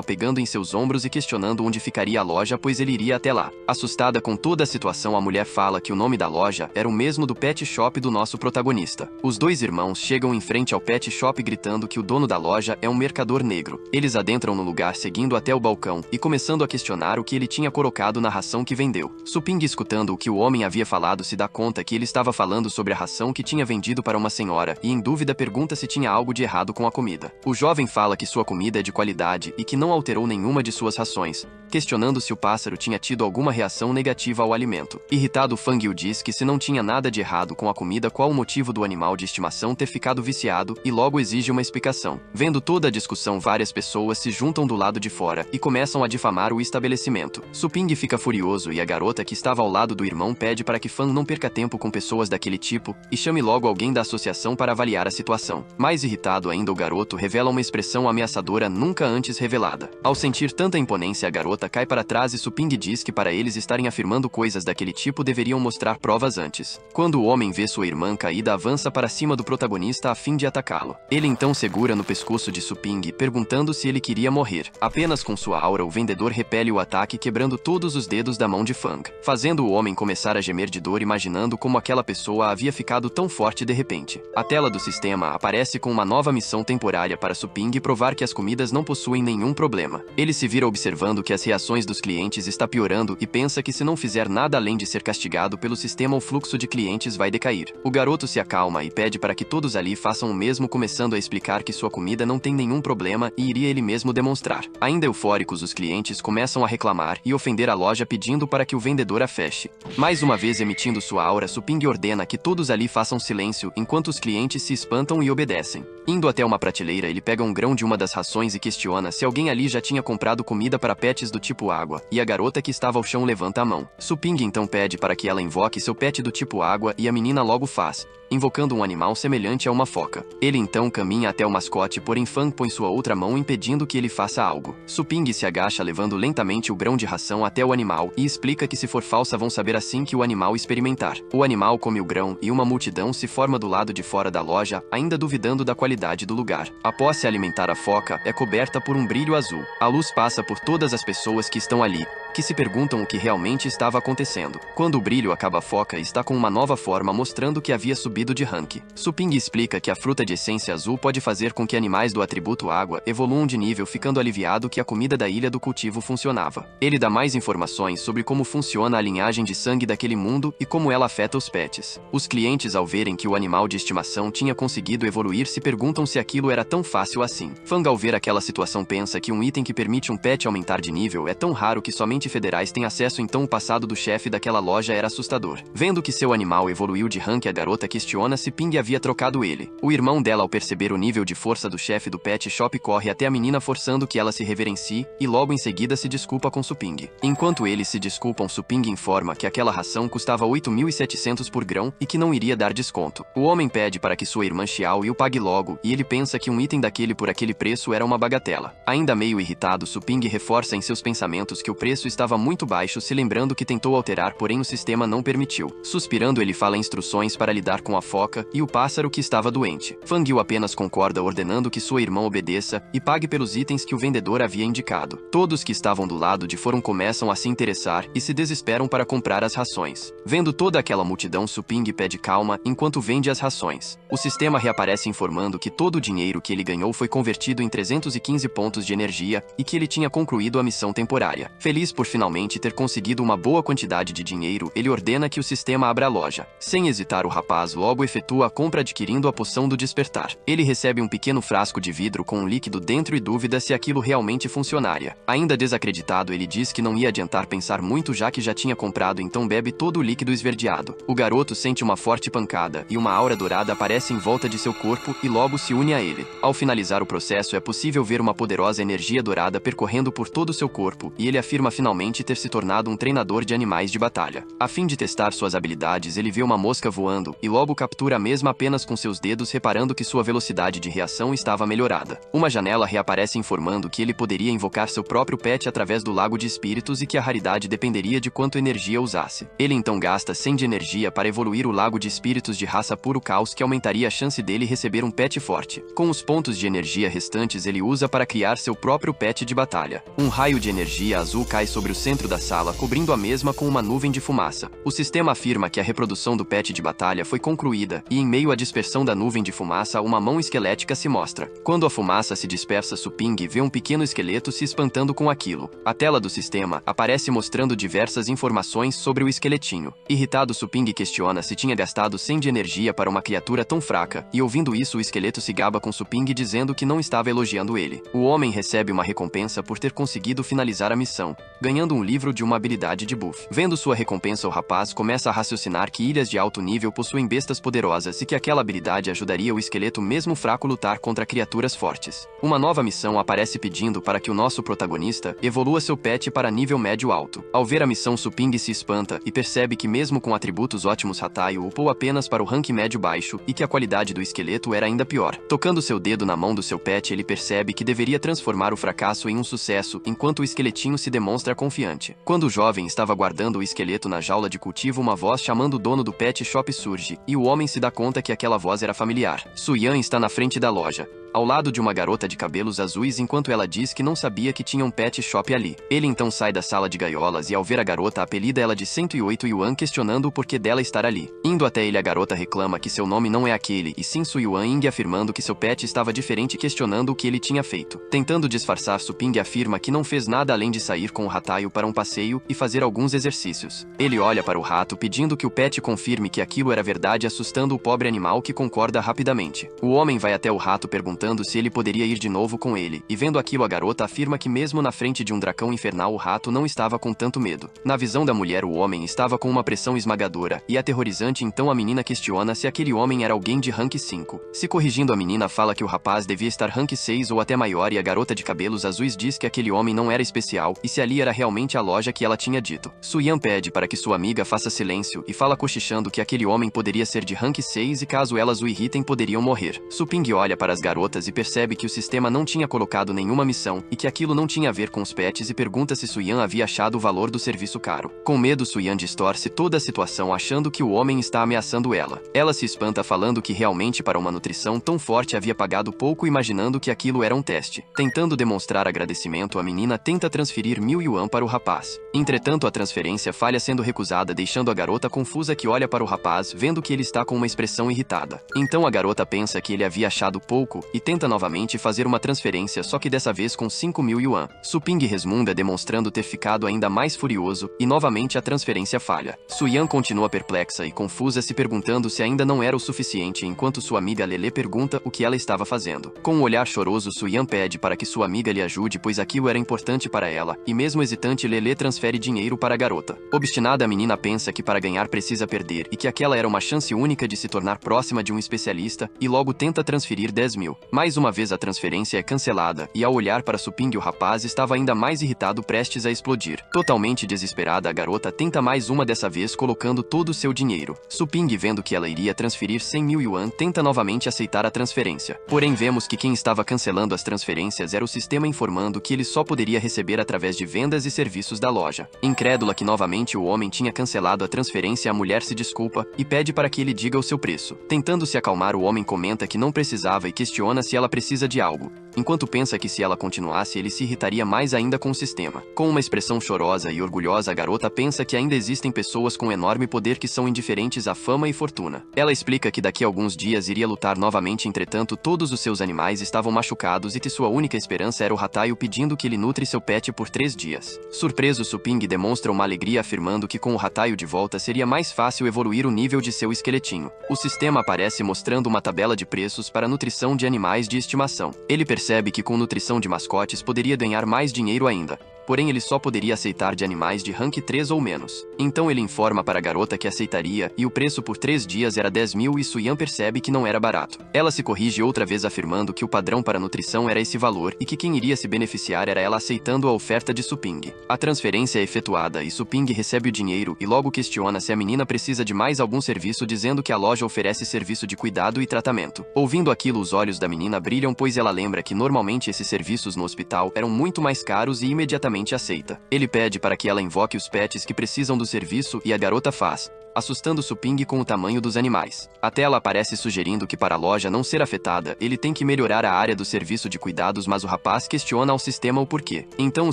pegando em seus ombros e questionando onde ficaria a loja, pois ele iria até lá. Assustada com toda a situação, a mulher fala que o nome da loja era o mesmo do pet shop do nosso protagonista. Os dois irmãos chegam em frente ao pet shop, gritando que o dono da loja é um mercador negro. Eles adentram no lugar, seguindo até o balcão e começando a questionar o que ele tinha colocado na ração que vendeu. Suping, escutando o que o homem havia falado, se dá conta que ele estava falando sobre a ração que tinha vendido para uma senhora, e em dúvida pergunta se tinha algo de errado com a comida. O jovem fala que sua comida é de qualidade e que não alterou nenhuma de suas rações, questionando se o pássaro tinha tido alguma reação negativa ao alimento. Irritado, Fangil diz que se não tinha nada de errado com a comida, qual o motivo do animal de estimação ter ficado viciado, e logo exige uma explicação. Vendo toda a discussão, várias pessoas se juntam do lado de fora e começam a difamar o estabelecimento. Suping fica furioso, e a garota que estava ao lado do irmão pede para que Fan não perca tempo com pessoas daquele tipo e chame logo alguém da associação para avaliar a situação. Mais irritado ainda, o garoto revela uma expressão ameaçadora nunca antes revelada. Ao sentir tanta imponência, a garota cai para trás e Suping diz que para eles estarem afirmando coisas daquele tipo deveriam mostrar provas antes. Quando o homem vê sua irmã caída, avança para cima do protagonista a fim de atacá-lo. Ele então segura no pescoço de Suping, perguntando se ele queria morrer. Apenas com sua aura, o vendedor repele o ataque, quebrando todos os dedos da mão de Fang, fazendo o homem começar a gemer de dor, imaginando como aquela pessoa havia ficado tão forte de repente. A tela do sistema aparece com uma nova missão temporária para Suping provar que as comidas não possuem nenhum problema. Ele se vira observando que as reações dos clientes está piorando e pensa que se não fizer nada além de ser castigado pelo sistema, o fluxo de clientes vai decair. O garoto se acalma e pede para que todos ali façam o mesmo, começando a explicar que sua comida não tem nenhum problema e iria ele mesmo demonstrar. Ainda eufóricos, os clientes começam a reclamar e ofender a loja, pedindo para que o vendedor a feche. Mais uma vez emitindo sua aura, Suping ordena que todos ali façam silêncio, enquanto os clientes se espantam e obedecem. Indo até uma prateleira, ele pega um grão de uma das rações e questiona se alguém ali já tinha comprado comida para pets do tipo água, e a garota que estava ao chão levanta a mão. Suping então pede para que ela invoque seu pet do tipo água, e a menina logo faz, invocando um animal semelhante a uma foca. Ele então caminha até o mascote, porém Fang põe sua outra mão impedindo que ele faça algo. Suping se agacha, levando lentamente o grão de ração até o animal, e explica que se for falsa vão saber assim que o animal experimentar. O animal come o grão e uma multidão se forma do lado de fora da loja, ainda duvidando da qualidade do lugar. Após se alimentar, a foca é coberta por um brilho azul. A luz passa por todas as pessoas que estão ali, que se perguntam o que realmente estava acontecendo. Quando o brilho acaba, a foca está com uma nova forma, mostrando que havia subido de rank. Suping explica que a fruta de essência azul pode fazer com que animais do atributo água evoluam de nível, ficando aliviado que a comida da ilha do cultivo funcionava. Ele dá mais informações sobre como funciona a linhagem de sangue daquele mundo e como ela afeta os pets. Os clientes, ao verem que o animal de estimação tinha conseguido evoluir, se perguntam se aquilo era tão fácil assim. Fang, ao ver aquela situação, pensa que um item que permite um pet aumentar de nível é tão raro que somente somente federais têm acesso, então o passado do chefe daquela loja era assustador. Vendo que seu animal evoluiu de rank, a garota questiona se Ping havia trocado ele. O irmão dela, ao perceber o nível de força do chefe do pet shop, corre até a menina forçando que ela se reverencie e logo em seguida se desculpa com Suping. Enquanto eles se desculpam, Suping informa que aquela ração custava 8.700 por grão e que não iria dar desconto. O homem pede para que sua irmã Xiao o pague logo e ele pensa que um item daquele por aquele preço era uma bagatela. Ainda meio irritado, Suping reforça em seus pensamentos que o preço estava muito baixo, se lembrando que tentou alterar, porém o sistema não permitiu. Suspirando, ele fala instruções para lidar com a foca e o pássaro que estava doente. Fang Yu apenas concorda, ordenando que sua irmã obedeça e pague pelos itens que o vendedor havia indicado. Todos que estavam do lado de fora começam a se interessar e se desesperam para comprar as rações. Vendo toda aquela multidão, Suping pede calma enquanto vende as rações. O sistema reaparece informando que todo o dinheiro que ele ganhou foi convertido em 315 pontos de energia e que ele tinha concluído a missão temporária. Feliz por finalmente ter conseguido uma boa quantidade de dinheiro, ele ordena que o sistema abra a loja. Sem hesitar, o rapaz logo efetua a compra, adquirindo a poção do despertar. Ele recebe um pequeno frasco de vidro com um líquido dentro e duvida se aquilo realmente funcionaria. Ainda desacreditado, ele diz que não ia adiantar pensar muito, já que já tinha comprado, então bebe todo o líquido esverdeado. O garoto sente uma forte pancada e uma aura dourada aparece em volta de seu corpo e logo se une a ele. Ao finalizar o processo, é possível ver uma poderosa energia dourada percorrendo por todo o seu corpo e ele afirma finalmente ter se tornado um treinador de animais de batalha. A fim de testar suas habilidades, ele vê uma mosca voando e logo captura a mesma apenas com seus dedos, reparando que sua velocidade de reação estava melhorada. Uma janela reaparece informando que ele poderia invocar seu próprio pet através do lago de espíritos e que a raridade dependeria de quanto energia usasse. Ele então gasta 100 de energia para evoluir o lago de espíritos de raça puro caos, que aumentaria a chance dele receber um pet forte. Com os pontos de energia restantes, ele usa para criar seu próprio pet de batalha. Um raio de energia azul cai sobre o centro da sala, cobrindo a mesma com uma nuvem de fumaça. O sistema afirma que a reprodução do pet de batalha foi concluída e, em meio à dispersão da nuvem de fumaça, uma mão esquelética se mostra. Quando a fumaça se dispersa, Suping vê um pequeno esqueleto se espantando com aquilo. A tela do sistema aparece mostrando diversas informações sobre o esqueletinho. Irritado, Suping questiona se tinha gastado 100 de energia para uma criatura tão fraca, e ouvindo isso, o esqueleto se gaba com Suping, dizendo que não estava elogiando ele. O homem recebe uma recompensa por ter conseguido finalizar a missão, ganhando um livro de uma habilidade de buff. Vendo sua recompensa, o rapaz começa a raciocinar que ilhas de alto nível possuem bestas poderosas e que aquela habilidade ajudaria o esqueleto mesmo fraco lutar contra criaturas fortes. Uma nova missão aparece pedindo para que o nosso protagonista evolua seu pet para nível médio alto. Ao ver a missão, Suping se espanta e percebe que mesmo com atributos ótimos, Hatai o upou apenas para o rank médio baixo e que a qualidade do esqueleto era ainda pior. Tocando seu dedo na mão do seu pet, ele percebe que deveria transformar o fracasso em um sucesso, enquanto o esqueletinho se demonstra confiante. Quando o jovem estava guardando o esqueleto na jaula de cultivo, uma voz chamando o dono do pet shop surge, e o homem se dá conta que aquela voz era familiar. Suyan está na frente da loja, ao lado de uma garota de cabelos azuis, enquanto ela diz que não sabia que tinha um pet shop ali. Ele então sai da sala de gaiolas e, ao ver a garota, apelida ela de 108 yuan, questionando o porquê dela estar ali. Indo até ele, a garota reclama que seu nome não é aquele, e sim Su Yuan Ying, afirmando que seu pet estava diferente, questionando o que ele tinha feito. Tentando disfarçar, Suping afirma que não fez nada além de sair com o Hataio para um passeio e fazer alguns exercícios. Ele olha para o rato, pedindo que o pet confirme que aquilo era verdade, assustando o pobre animal, que concorda rapidamente. O homem vai até o rato perguntando se ele poderia ir de novo com ele, e vendo aquilo, a garota afirma que mesmo na frente de um dragão infernal, o rato não estava com tanto medo. Na visão da mulher, o homem estava com uma pressão esmagadora e aterrorizante, então a menina questiona se aquele homem era alguém de rank 5. Se corrigindo, a menina fala que o rapaz devia estar rank 6 ou até maior, e a garota de cabelos azuis diz que aquele homem não era especial e se ali era realmente a loja que ela tinha dito. Suyan pede para que sua amiga faça silêncio e fala cochichando que aquele homem poderia ser de rank 6 e caso elas o irritem poderiam morrer. Suping olha para as garotas e percebe que o sistema não tinha colocado nenhuma missão e que aquilo não tinha a ver com os pets, e pergunta se Suyan havia achado o valor do serviço caro. Com medo, Suyan distorce toda a situação, achando que o homem está ameaçando ela. Ela se espanta, falando que realmente para uma nutrição tão forte havia pagado pouco, imaginando que aquilo era um teste. Tentando demonstrar agradecimento, a menina tenta transferir 1000 yuan para o rapaz. Entretanto, a transferência falha, sendo recusada, deixando a garota confusa, que olha para o rapaz, vendo que ele está com uma expressão irritada. Então a garota pensa que ele havia achado pouco e tenta novamente fazer uma transferência, só que dessa vez com 5.000 yuan. Suping resmunga demonstrando ter ficado ainda mais furioso, e novamente a transferência falha. Su-yan continua perplexa e confusa, se perguntando se ainda não era o suficiente, enquanto sua amiga Lele pergunta o que ela estava fazendo. Com um olhar choroso, Su-yan pede para que sua amiga lhe ajude, pois aquilo era importante para ela, e mesmo hesitante, Lele transfere dinheiro para a garota. Obstinada, a menina pensa que para ganhar precisa perder, e que aquela era uma chance única de se tornar próxima de um especialista, e logo tenta transferir 10.000. Mais uma vez a transferência é cancelada, e ao olhar para Suping, o rapaz estava ainda mais irritado, prestes a explodir. Totalmente desesperada, a garota tenta mais uma, dessa vez colocando todo o seu dinheiro. Suping, vendo que ela iria transferir 100.000 yuan, tenta novamente aceitar a transferência. Porém, vemos que quem estava cancelando as transferências era o sistema, informando que ele só poderia receber através de vendas e serviços da loja. Incrédula que novamente o homem tinha cancelado a transferência, a mulher se desculpa e pede para que ele diga o seu preço. Tentando se acalmar, o homem comenta que não precisava e questiona se ela precisa de algo, enquanto pensa que se ela continuasse ele se irritaria mais ainda com o sistema. Com uma expressão chorosa e orgulhosa, a garota pensa que ainda existem pessoas com enorme poder que são indiferentes à fama e fortuna. Ela explica que daqui a alguns dias iria lutar novamente, entretanto todos os seus animais estavam machucados e que sua única esperança era o Hatayu, pedindo que ele nutre seu pet por 3 dias. Surpreso, Suping demonstra uma alegria, afirmando que com o Hatayu de volta seria mais fácil evoluir o nível de seu esqueletinho. O sistema aparece mostrando uma tabela de preços para nutrição de animais de estimação. Ele percebe que com nutrição de mascotes poderia ganhar mais dinheiro ainda. Porém, ele só poderia aceitar de animais de rank 3 ou menos. Então ele informa para a garota que aceitaria, e o preço por 3 dias era 10.000, e Su-yan percebe que não era barato. Ela se corrige outra vez, afirmando que o padrão para nutrição era esse valor, e que quem iria se beneficiar era ela, aceitando a oferta de Suping. A transferência é efetuada, e Suping recebe o dinheiro, e logo questiona se a menina precisa de mais algum serviço, dizendo que a loja oferece serviço de cuidado e tratamento. Ouvindo aquilo, os olhos da menina brilham, pois ela lembra que normalmente esses serviços no hospital eram muito mais caros, e imediatamente aceita. Ele pede para que ela invoque os pets que precisam do serviço, e a garota faz, assustando Suping com o tamanho dos animais. A tela aparece sugerindo que para a loja não ser afetada, ele tem que melhorar a área do serviço de cuidados, mas o rapaz questiona ao sistema o porquê. Então o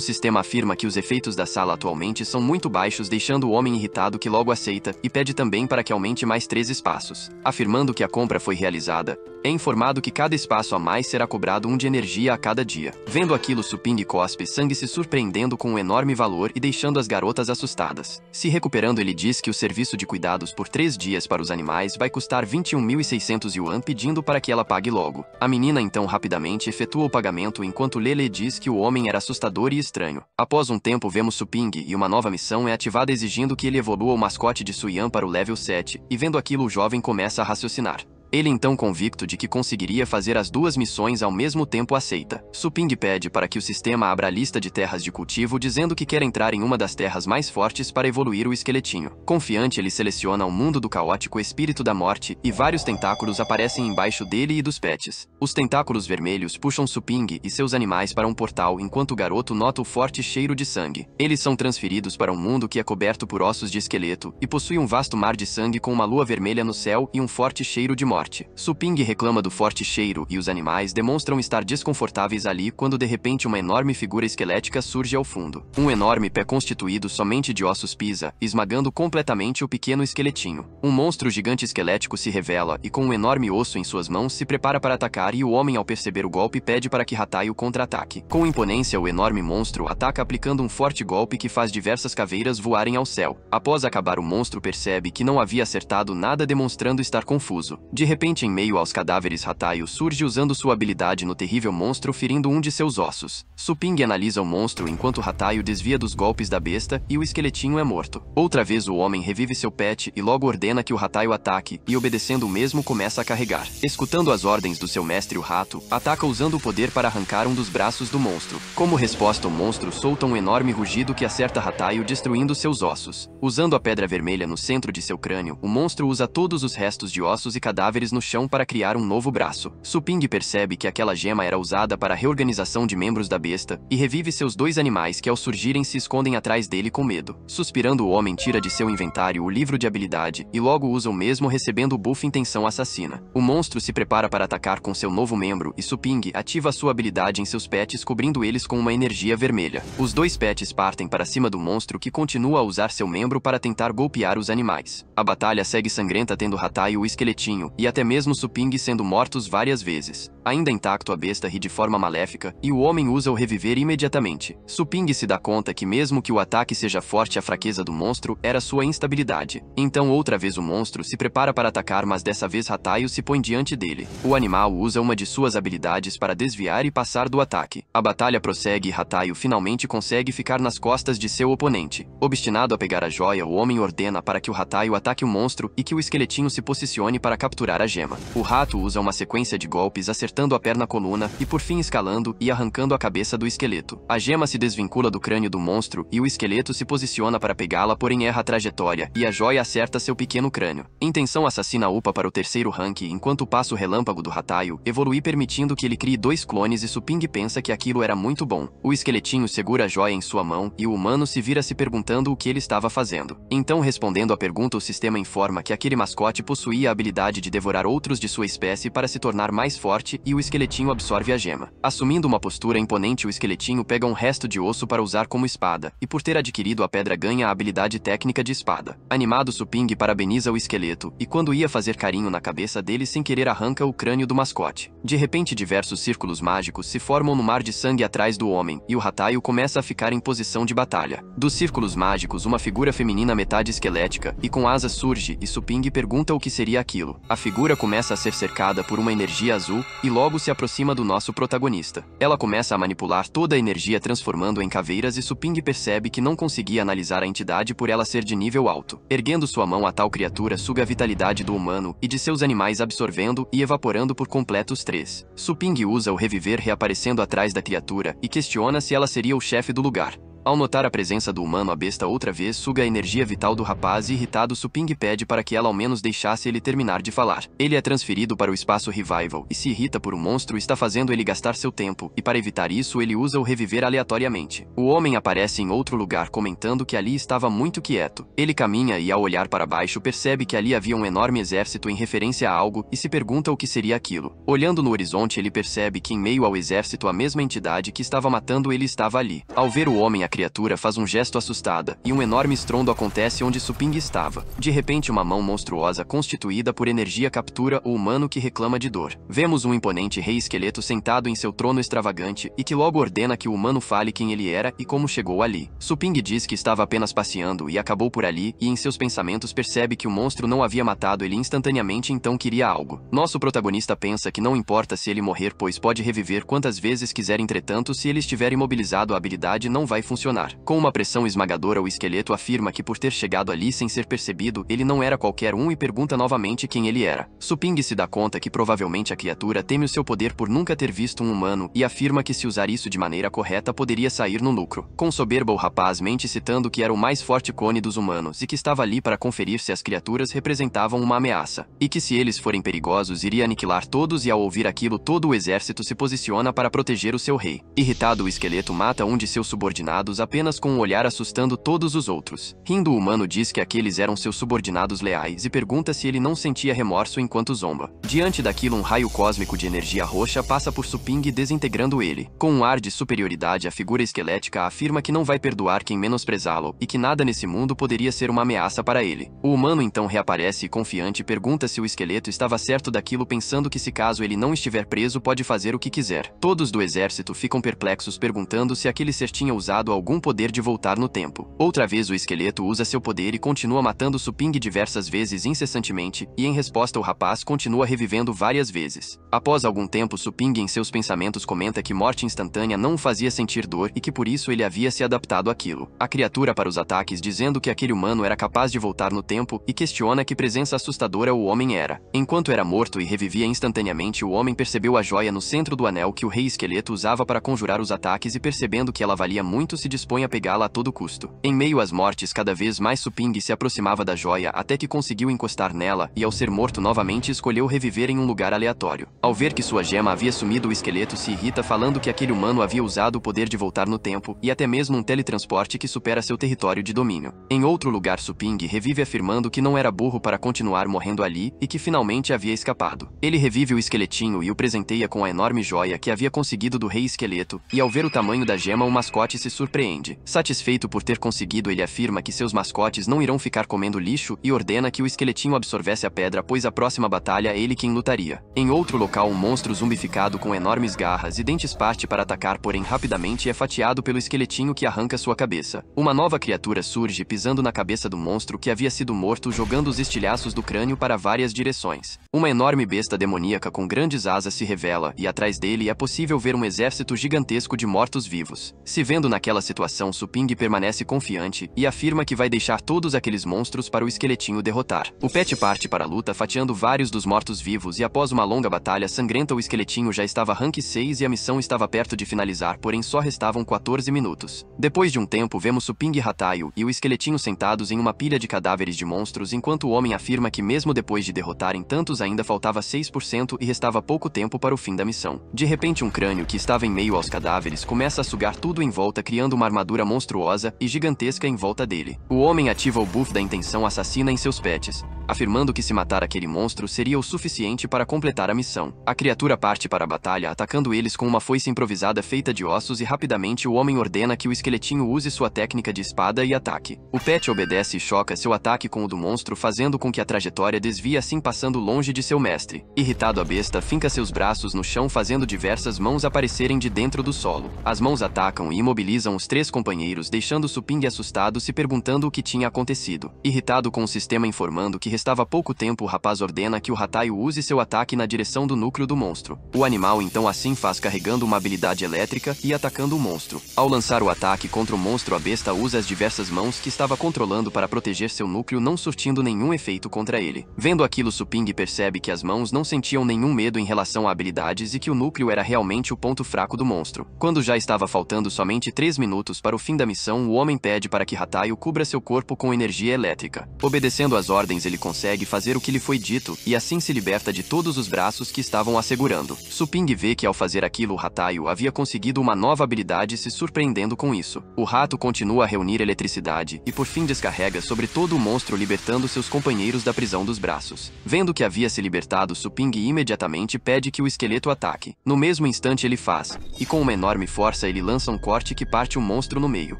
sistema afirma que os efeitos da sala atualmente são muito baixos, deixando o homem irritado, que logo aceita, e pede também para que aumente mais 3 espaços. Afirmando que a compra foi realizada, é informado que cada espaço a mais será cobrado 1 de energia a cada dia. Vendo aquilo, Suping cospe sangue, se surpreendendo com o enorme valor e deixando as garotas assustadas. Se recuperando, ele diz que o serviço de cuidados por 3 dias para os animais vai custar 21.600 yuan, pedindo para que ela pague logo. A menina então rapidamente efetua o pagamento, enquanto Lele diz que o homem era assustador e estranho. Após um tempo, vemos Suping e uma nova missão é ativada, exigindo que ele evolua o mascote de Su-yan para o level 7, e vendo aquilo, o jovem começa a raciocinar. Ele então, convicto de que conseguiria fazer as 2 missões ao mesmo tempo, aceita. Suping pede para que o sistema abra a lista de terras de cultivo, dizendo que quer entrar em uma das terras mais fortes para evoluir o esqueletinho. Confiante, ele seleciona o mundo do caótico espírito da morte, e vários tentáculos aparecem embaixo dele e dos pets. Os tentáculos vermelhos puxam Suping e seus animais para um portal, enquanto o garoto nota o forte cheiro de sangue. Eles são transferidos para um mundo que é coberto por ossos de esqueleto, e possui um vasto mar de sangue com uma lua vermelha no céu e um forte cheiro de morte. Suping reclama do forte cheiro, e os animais demonstram estar desconfortáveis ali, quando de repente uma enorme figura esquelética surge ao fundo. Um enorme pé constituído somente de ossos pisa, esmagando completamente o pequeno esqueletinho. Um monstro gigante esquelético se revela, e com um enorme osso em suas mãos se prepara para atacar, e o homem, ao perceber o golpe, pede para que Hatayu contra-ataque. Com imponência, o enorme monstro ataca, aplicando um forte golpe que faz diversas caveiras voarem ao céu. Após acabar, o monstro percebe que não havia acertado nada, demonstrando estar confuso. De repente, em meio aos cadáveres, Hatayu surge usando sua habilidade no terrível monstro, ferindo um de seus ossos. Suping analisa o monstro enquanto Hatayu desvia dos golpes da besta, e o esqueletinho é morto. Outra vez, o homem revive seu pet e logo ordena que o Hatayu ataque, e obedecendo o mesmo, começa a carregar. Escutando as ordens do seu mestre, o rato ataca usando o poder para arrancar um dos braços do monstro. Como resposta, o monstro solta um enorme rugido que acerta Hatayu, destruindo seus ossos. Usando a pedra vermelha no centro de seu crânio, o monstro usa todos os restos de ossos e cadáveres no chão para criar um novo braço. Suping percebe que aquela gema era usada para a reorganização de membros da besta, e revive seus 2 animais, que ao surgirem se escondem atrás dele com medo. Suspirando, o homem tira de seu inventário o livro de habilidade, e logo usa o mesmo, recebendo o buff Intenção Assassina. O monstro se prepara para atacar com seu novo membro, e Suping ativa sua habilidade em seus pets, cobrindo eles com uma energia vermelha. Os 2 pets partem para cima do monstro, que continua a usar seu membro para tentar golpear os animais. A batalha segue sangrenta, tendo Hatayu, o esqueletinho, e até mesmo Suping sendo mortos várias vezes. Ainda intacto, a besta ri de forma maléfica, e o homem usa o reviver imediatamente. Suping se dá conta que mesmo que o ataque seja forte, a fraqueza do monstro era sua instabilidade. Então outra vez o monstro se prepara para atacar, mas dessa vez Hatayu se põe diante dele. O animal usa uma de suas habilidades para desviar e passar do ataque. A batalha prossegue e Hatayu finalmente consegue ficar nas costas de seu oponente. Obstinado a pegar a joia, o homem ordena para que o Hatayu ataque o monstro e que o esqueletinho se posicione para capturar a gema. O rato usa uma sequência de golpes, acertando a pé na coluna e por fim escalando e arrancando a cabeça do esqueleto. A gema se desvincula do crânio do monstro e o esqueleto se posiciona para pegá-la, porém erra a trajetória e a joia acerta seu pequeno crânio. Intenção assassina upa para o terceiro rank, enquanto o passo relâmpago do Hatayu evolui, permitindo que ele crie 2 clones, e Suping pensa que aquilo era muito bom. O esqueletinho segura a joia em sua mão e o humano se vira se perguntando o que ele estava fazendo. Então, respondendo à pergunta, o sistema informa que aquele mascote possuía a habilidade de devorar outros de sua espécie para se tornar mais forte, e o esqueletinho absorve a gema. Assumindo uma postura imponente, o esqueletinho pega um resto de osso para usar como espada, e por ter adquirido a pedra ganha a habilidade técnica de espada. Animado, Suping parabeniza o esqueleto, e quando ia fazer carinho na cabeça dele, sem querer arranca o crânio do mascote. De repente, diversos círculos mágicos se formam no mar de sangue atrás do homem, e o Hatayu começa a ficar em posição de batalha. Dos círculos mágicos, uma figura feminina metade esquelética e com asas surge, e Suping pergunta o que seria aquilo. A figura começa a ser cercada por uma energia azul, e logo se aproxima do nosso protagonista. Ela começa a manipular toda a energia, transformando em caveiras, e Suping percebe que não conseguia analisar a entidade por ela ser de nível alto. Erguendo sua mão, a tal criatura suga a vitalidade do humano e de seus animais, absorvendo e evaporando por completo os 3. Suping usa o reviver, reaparecendo atrás da criatura, e questiona se ela seria o chefe do lugar. Ao notar a presença do humano, a besta outra vez suga a energia vital do rapaz, e irritado, Suping pede para que ela ao menos deixasse ele terminar de falar. Ele é transferido para o espaço Revival e se irrita por um monstro está fazendo ele gastar seu tempo, e para evitar isso ele usa o reviver aleatoriamente. O homem aparece em outro lugar, comentando que ali estava muito quieto. Ele caminha e ao olhar para baixo percebe que ali havia um enorme exército em referência a algo, e se pergunta o que seria aquilo. Olhando no horizonte, ele percebe que em meio ao exército a mesma entidade que estava matando ele estava ali. Ao ver o homem, a criatura faz um gesto assustada, e um enorme estrondo acontece onde Suping estava. De repente, uma mão monstruosa constituída por energia captura o humano, que reclama de dor. Vemos um imponente rei esqueleto sentado em seu trono extravagante, e que logo ordena que o humano fale quem ele era e como chegou ali. Suping diz que estava apenas passeando e acabou por ali, e em seus pensamentos percebe que o monstro não havia matado ele instantaneamente, então queria algo. Nosso protagonista pensa que não importa se ele morrer, pois pode reviver quantas vezes quiser, entretanto se ele estiver imobilizado a habilidade não vai funcionar. Com uma pressão esmagadora, o esqueleto afirma que por ter chegado ali sem ser percebido, ele não era qualquer um, e pergunta novamente quem ele era. Suping se dá conta que provavelmente a criatura teme o seu poder por nunca ter visto um humano, e afirma que se usar isso de maneira correta poderia sair no lucro. Com soberba, o rapaz mente, citando que era o mais forte clone dos humanos e que estava ali para conferir se as criaturas representavam uma ameaça, e que se eles forem perigosos iria aniquilar todos, e ao ouvir aquilo todo o exército se posiciona para proteger o seu rei. Irritado, o esqueleto mata um de seus subordinados apenas com um olhar, assustando todos os outros. Rindo, o humano diz que aqueles eram seus subordinados leais e pergunta se ele não sentia remorso enquanto zomba. Diante daquilo, um raio cósmico de energia roxa passa por Suping, desintegrando ele. Com um ar de superioridade, a figura esquelética afirma que não vai perdoar quem menosprezá-lo e que nada nesse mundo poderia ser uma ameaça para ele. O humano então reaparece e, confiante, pergunta se o esqueleto estava certo daquilo, pensando que se caso ele não estiver preso pode fazer o que quiser. Todos do exército ficam perplexos, perguntando se aquele ser tinha usado algum poder de voltar no tempo. Outra vez o esqueleto usa seu poder e continua matando Suping diversas vezes incessantemente, e em resposta o rapaz continua revivendo várias vezes. Após algum tempo, Suping em seus pensamentos comenta que morte instantânea não o fazia sentir dor e que por isso ele havia se adaptado àquilo. A criatura para os ataques, dizendo que aquele humano era capaz de voltar no tempo, e questiona que presença assustadora o homem era. Enquanto era morto e revivia instantaneamente, o homem percebeu a joia no centro do anel que o rei esqueleto usava para conjurar os ataques, e percebendo que ela valia muito, se dispõe a pegá-la a todo custo. Em meio às mortes, cada vez mais Suping se aproximava da joia até que conseguiu encostar nela, e ao ser morto novamente escolheu reviver em um lugar aleatório. Ao ver que sua gema havia sumido, o esqueleto se irrita, falando que aquele humano havia usado o poder de voltar no tempo e até mesmo um teletransporte que supera seu território de domínio. Em outro lugar, Suping revive afirmando que não era burro para continuar morrendo ali e que finalmente havia escapado. Ele revive o esqueletinho e o presenteia com a enorme joia que havia conseguido do rei esqueleto, e ao ver o tamanho da gema, o mascote se surpreende surpreende. Satisfeito por ter conseguido, ele afirma que seus mascotes não irão ficar comendo lixo e ordena que o esqueletinho absorvesse a pedra, pois a próxima batalha é ele quem lutaria. Em outro local, um monstro zumbificado com enormes garras e dentes parte para atacar, porém rapidamente é fatiado pelo esqueletinho que arranca sua cabeça. Uma nova criatura surge pisando na cabeça do monstro que havia sido morto, jogando os estilhaços do crânio para várias direções. Uma enorme besta demoníaca com grandes asas se revela e atrás dele é possível ver um exército gigantesco de mortos-vivos. Se vendo naquela situação, Suping permanece confiante e afirma que vai deixar todos aqueles monstros para o esqueletinho derrotar. O Pet parte para a luta fatiando vários dos mortos-vivos e após uma longa batalha sangrenta o esqueletinho já estava rank 6 e a missão estava perto de finalizar, porém só restavam 14 minutos. Depois de um tempo vemos Suping e Hatayu e o esqueletinho sentados em uma pilha de cadáveres de monstros, enquanto o homem afirma que mesmo depois de derrotarem tantos ainda faltava 6% e restava pouco tempo para o fim da missão. De repente um crânio que estava em meio aos cadáveres começa a sugar tudo em volta, criando uma armadura monstruosa e gigantesca em volta dele. O homem ativa o buff da intenção assassina em seus pets, afirmando que se matar aquele monstro seria o suficiente para completar a missão. A criatura parte para a batalha atacando eles com uma foice improvisada feita de ossos e rapidamente o homem ordena que o esqueletinho use sua técnica de espada e ataque. O Pet obedece e choca seu ataque com o do monstro, fazendo com que a trajetória desvie, assim passando longe de seu mestre. Irritado, a besta finca seus braços no chão, fazendo diversas mãos aparecerem de dentro do solo. As mãos atacam e imobilizam os três companheiros, deixando Suping assustado, se perguntando o que tinha acontecido. Irritado com o sistema informando que restava pouco tempo, o rapaz ordena que o Hatayu use seu ataque na direção do núcleo do monstro. O animal então assim faz, carregando uma habilidade elétrica e atacando o monstro. Ao lançar o ataque contra o monstro, a besta usa as diversas mãos que estava controlando para proteger seu núcleo, não surtindo nenhum efeito contra ele. Vendo aquilo, Suping percebe que as mãos não sentiam nenhum medo em relação a habilidades e que o núcleo era realmente o ponto fraco do monstro. Quando já estava faltando somente 3 minutos para o fim da missão, o homem pede para que Hatayu cubra seu corpo com energia elétrica. Obedecendo às ordens, ele consegue fazer o que lhe foi dito e assim se liberta de todos os braços que estavam a segurando. Suping vê que ao fazer aquilo, o Hatayu havia conseguido uma nova habilidade, se surpreendendo com isso. O rato continua a reunir eletricidade e por fim descarrega sobre todo o monstro, libertando seus companheiros da prisão dos braços. Vendo que havia se libertado, Suping imediatamente pede que o esqueleto ataque. No mesmo instante ele faz, e com uma enorme força ele lança um corte que parte o monstro no meio.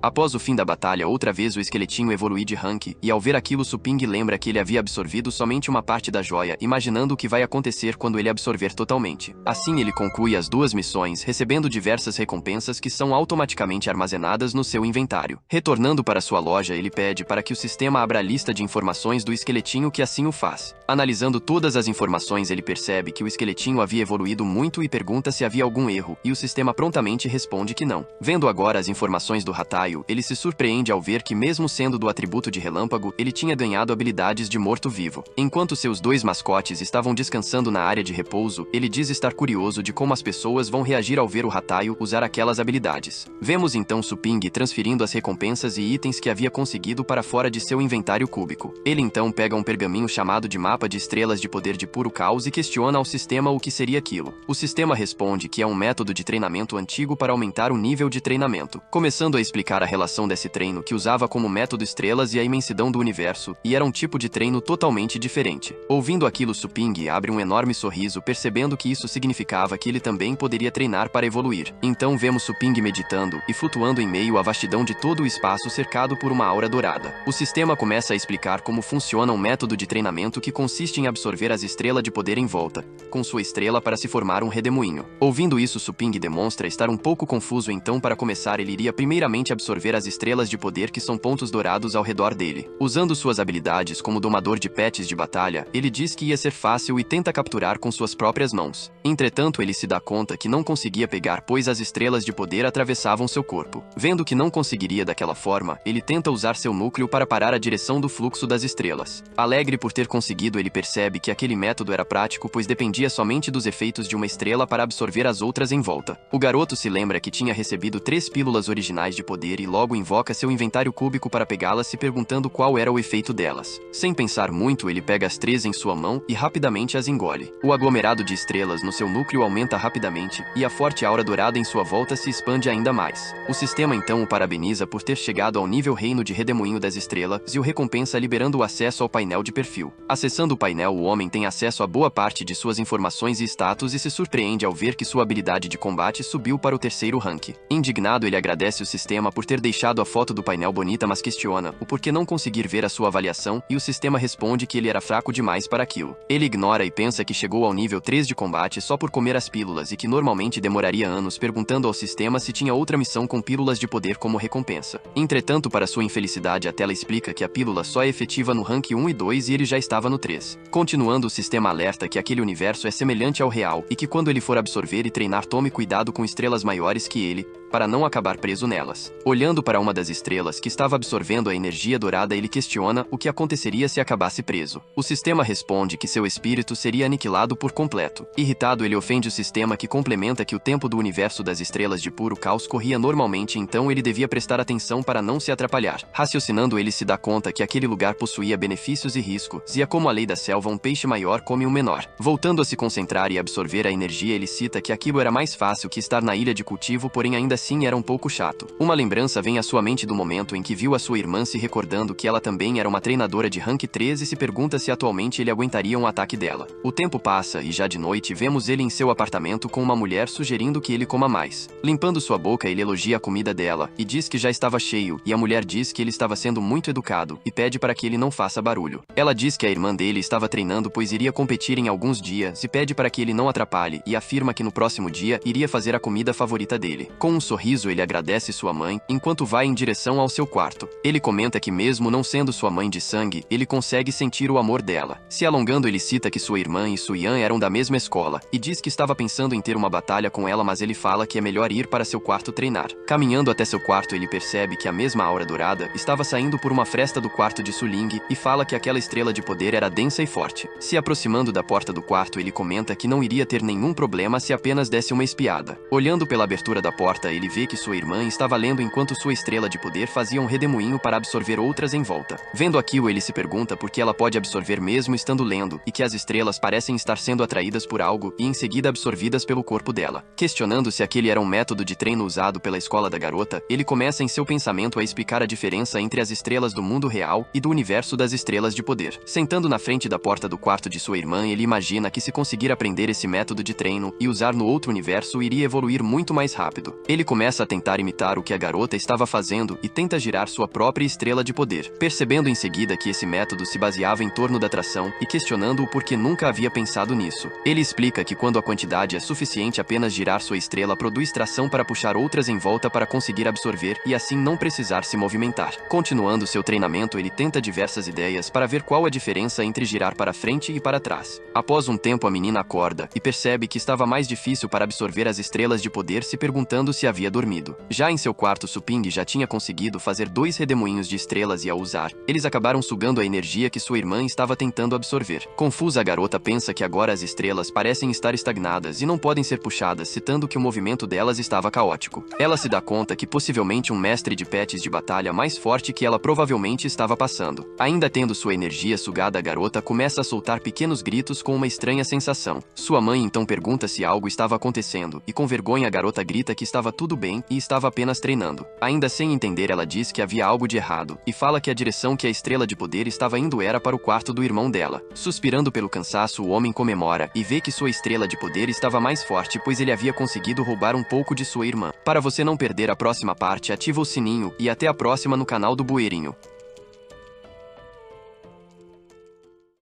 Após o fim da batalha, outra vez o esqueletinho evolui de rank, e ao ver aquilo, Suping lembra que ele havia absorvido somente uma parte da joia, imaginando o que vai acontecer quando ele absorver totalmente. Assim ele conclui as 2 missões, recebendo diversas recompensas que são automaticamente armazenadas no seu inventário. Retornando para sua loja, ele pede para que o sistema abra a lista de informações do esqueletinho, que assim o faz. Analisando todas as informações, ele percebe que o esqueletinho havia evoluído muito e pergunta se havia algum erro, e o sistema prontamente responde que não. Vendo agora as informações do Hatayu, ele se surpreende ao ver que mesmo sendo do atributo de relâmpago, ele tinha ganhado habilidades de morto-vivo. Enquanto seus 2 mascotes estavam descansando na área de repouso, ele diz estar curioso de como as pessoas vão reagir ao ver o Hatayu usar aquelas habilidades. Vemos então Suping transferindo as recompensas e itens que havia conseguido para fora de seu inventário cúbico. Ele então pega um pergaminho chamado de Mapa de Estrelas de Poder de Puro Caos e questiona ao sistema o que seria aquilo. O sistema responde que é um método de treinamento antigo para aumentar o nível de treinamento, começando a explicar a relação desse treino, que usava como método estrelas e a imensidão do universo, e era um tipo de treino totalmente diferente. Ouvindo aquilo, Suping abre um enorme sorriso, percebendo que isso significava que ele também poderia treinar para evoluir. Então vemos Suping meditando e flutuando em meio à vastidão de todo o espaço, cercado por uma aura dourada. O sistema começa a explicar como funciona um método de treinamento que consiste em absorver as estrelas de poder em volta, com sua estrela, para se formar um redemoinho. Ouvindo isso, Suping demonstra estar um pouco confuso, então para começar ele iria primeiramente absorver as estrelas de poder, que são pontos dourados ao redor dele. Usando suas habilidades como domador de pets de batalha, ele diz que ia ser fácil e tenta capturar com suas próprias mãos. Entretanto, ele se dá conta que não conseguia pegar, pois as estrelas de poder atravessavam seu corpo. Vendo que não conseguiria daquela forma, ele tenta usar seu núcleo para parar a direção do fluxo das estrelas. Alegre por ter conseguido, ele percebe que aquele método era prático, pois dependia somente dos efeitos de uma estrela para absorver as outras em volta. O garoto se lembra que tinha recebido 3 pílulas originais de poder e logo invoca seu inventário cúbico para pegá-las, se perguntando qual era o efeito delas. Sem pensar muito, ele pega as 3 em sua mão e rapidamente as engole. O aglomerado de estrelas no seu núcleo aumenta rapidamente, e a forte aura dourada em sua volta se expande ainda mais. O sistema então o parabeniza por ter chegado ao nível reino de redemoinho das estrelas e o recompensa liberando o acesso ao painel de perfil. Acessando o painel, o homem tem acesso a boa parte de suas informações e status e se surpreende ao ver que sua habilidade de combate subiu para o 3º rank. Indignado, ele agradece agradece o sistema por ter deixado a foto do painel bonita, mas questiona o porquê não conseguir ver a sua avaliação, e o sistema responde que ele era fraco demais para aquilo. Ele ignora e pensa que chegou ao nível 3 de combate só por comer as pílulas e que normalmente demoraria anos, perguntando ao sistema se tinha outra missão com pílulas de poder como recompensa. Entretanto, para sua infelicidade, a tela explica que a pílula só é efetiva no rank 1 e 2 e ele já estava no 3. Continuando, o sistema alerta que aquele universo é semelhante ao real e que quando ele for absorver e treinar, tome cuidado com estrelas maiores que ele, para não acabar preso nelas. Olhando para uma das estrelas que estava absorvendo a energia dourada, ele questiona o que aconteceria se acabasse preso. O sistema responde que seu espírito seria aniquilado por completo. Irritado, ele ofende o sistema, que complementa que o tempo do universo das estrelas de puro caos corria normalmente, então ele devia prestar atenção para não se atrapalhar. Raciocinando, ele se dá conta que aquele lugar possuía benefícios e riscos, e é como a lei da selva, um peixe maior come um menor. Voltando a se concentrar e absorver a energia, ele cita que aquilo era mais fácil que estar na ilha de cultivo, porém ainda assim era um pouco chato. Uma lembrança vem à sua mente do momento em que viu a sua irmã, se recordando que ela também era uma treinadora de rank 3 e se pergunta se atualmente ele aguentaria um ataque dela. O tempo passa e já de noite vemos ele em seu apartamento com uma mulher, sugerindo que ele coma mais. Limpando sua boca, ele elogia a comida dela e diz que já estava cheio, e a mulher diz que ele estava sendo muito educado e pede para que ele não faça barulho. Ela diz que a irmã dele estava treinando pois iria competir em alguns dias e pede para que ele não atrapalhe, e afirma que no próximo dia iria fazer a comida favorita dele. Com um sorriso, ele agradece sua mãe enquanto vai em direção ao seu quarto. Ele comenta que mesmo não sendo sua mãe de sangue, ele consegue sentir o amor dela. Se alongando, ele cita que sua irmã e Suyan eram da mesma escola e diz que estava pensando em ter uma batalha com ela, mas ele fala que é melhor ir para seu quarto treinar. Caminhando até seu quarto, ele percebe que a mesma aura dourada estava saindo por uma fresta do quarto de Suling e fala que aquela estrela de poder era densa e forte. Se aproximando da porta do quarto, ele comenta que não iria ter nenhum problema se apenas desse uma espiada. Olhando pela abertura da porta, ele vê que sua irmã estava lendo enquanto sua estrela de poder fazia um redemoinho para absorver outras em volta. Vendo aquilo, ele se pergunta por que ela pode absorver mesmo estando lendo, e que as estrelas parecem estar sendo atraídas por algo e em seguida absorvidas pelo corpo dela. Questionando se aquele era um método de treino usado pela escola da garota, ele começa em seu pensamento a explicar a diferença entre as estrelas do mundo real e do universo das estrelas de poder. Sentando na frente da porta do quarto de sua irmã, ele imagina que se conseguir aprender esse método de treino e usar no outro universo, iria evoluir muito mais rápido. Ele começa a tentar imitar o que a garota estava fazendo e tenta girar sua própria estrela de poder, percebendo em seguida que esse método se baseava em torno da atração e questionando o porquê nunca havia pensado nisso. Ele explica que quando a quantidade é suficiente, apenas girar sua estrela produz tração para puxar outras em volta para conseguir absorver e assim não precisar se movimentar. Continuando seu treinamento, ele tenta diversas ideias para ver qual a diferença entre girar para frente e para trás. Após um tempo, a menina acorda e percebe que estava mais difícil para absorver as estrelas de poder, se perguntando se havia dormido. Já em seu quarto, Suping já tinha conseguido fazer 2 redemoinhos de estrelas e ao usar, eles acabaram sugando a energia que sua irmã estava tentando absorver. Confusa, a garota pensa que agora as estrelas parecem estar estagnadas e não podem ser puxadas, citando que o movimento delas estava caótico. Ela se dá conta que possivelmente um mestre de pets de batalha mais forte que ela provavelmente estava passando. Ainda tendo sua energia sugada, a garota começa a soltar pequenos gritos com uma estranha sensação. Sua mãe então pergunta se algo estava acontecendo, e com vergonha a garota grita que estava tudo bem e estava apenas treinando. Ainda sem entender, ela diz que havia algo de errado, e fala que a direção que a estrela de poder estava indo era para o quarto do irmão dela. Suspirando pelo cansaço, o homem comemora e vê que sua estrela de poder estava mais forte, pois ele havia conseguido roubar um pouco de sua irmã. Para você não perder a próxima parte, ativa o sininho e até a próxima no canal do Bueirinho.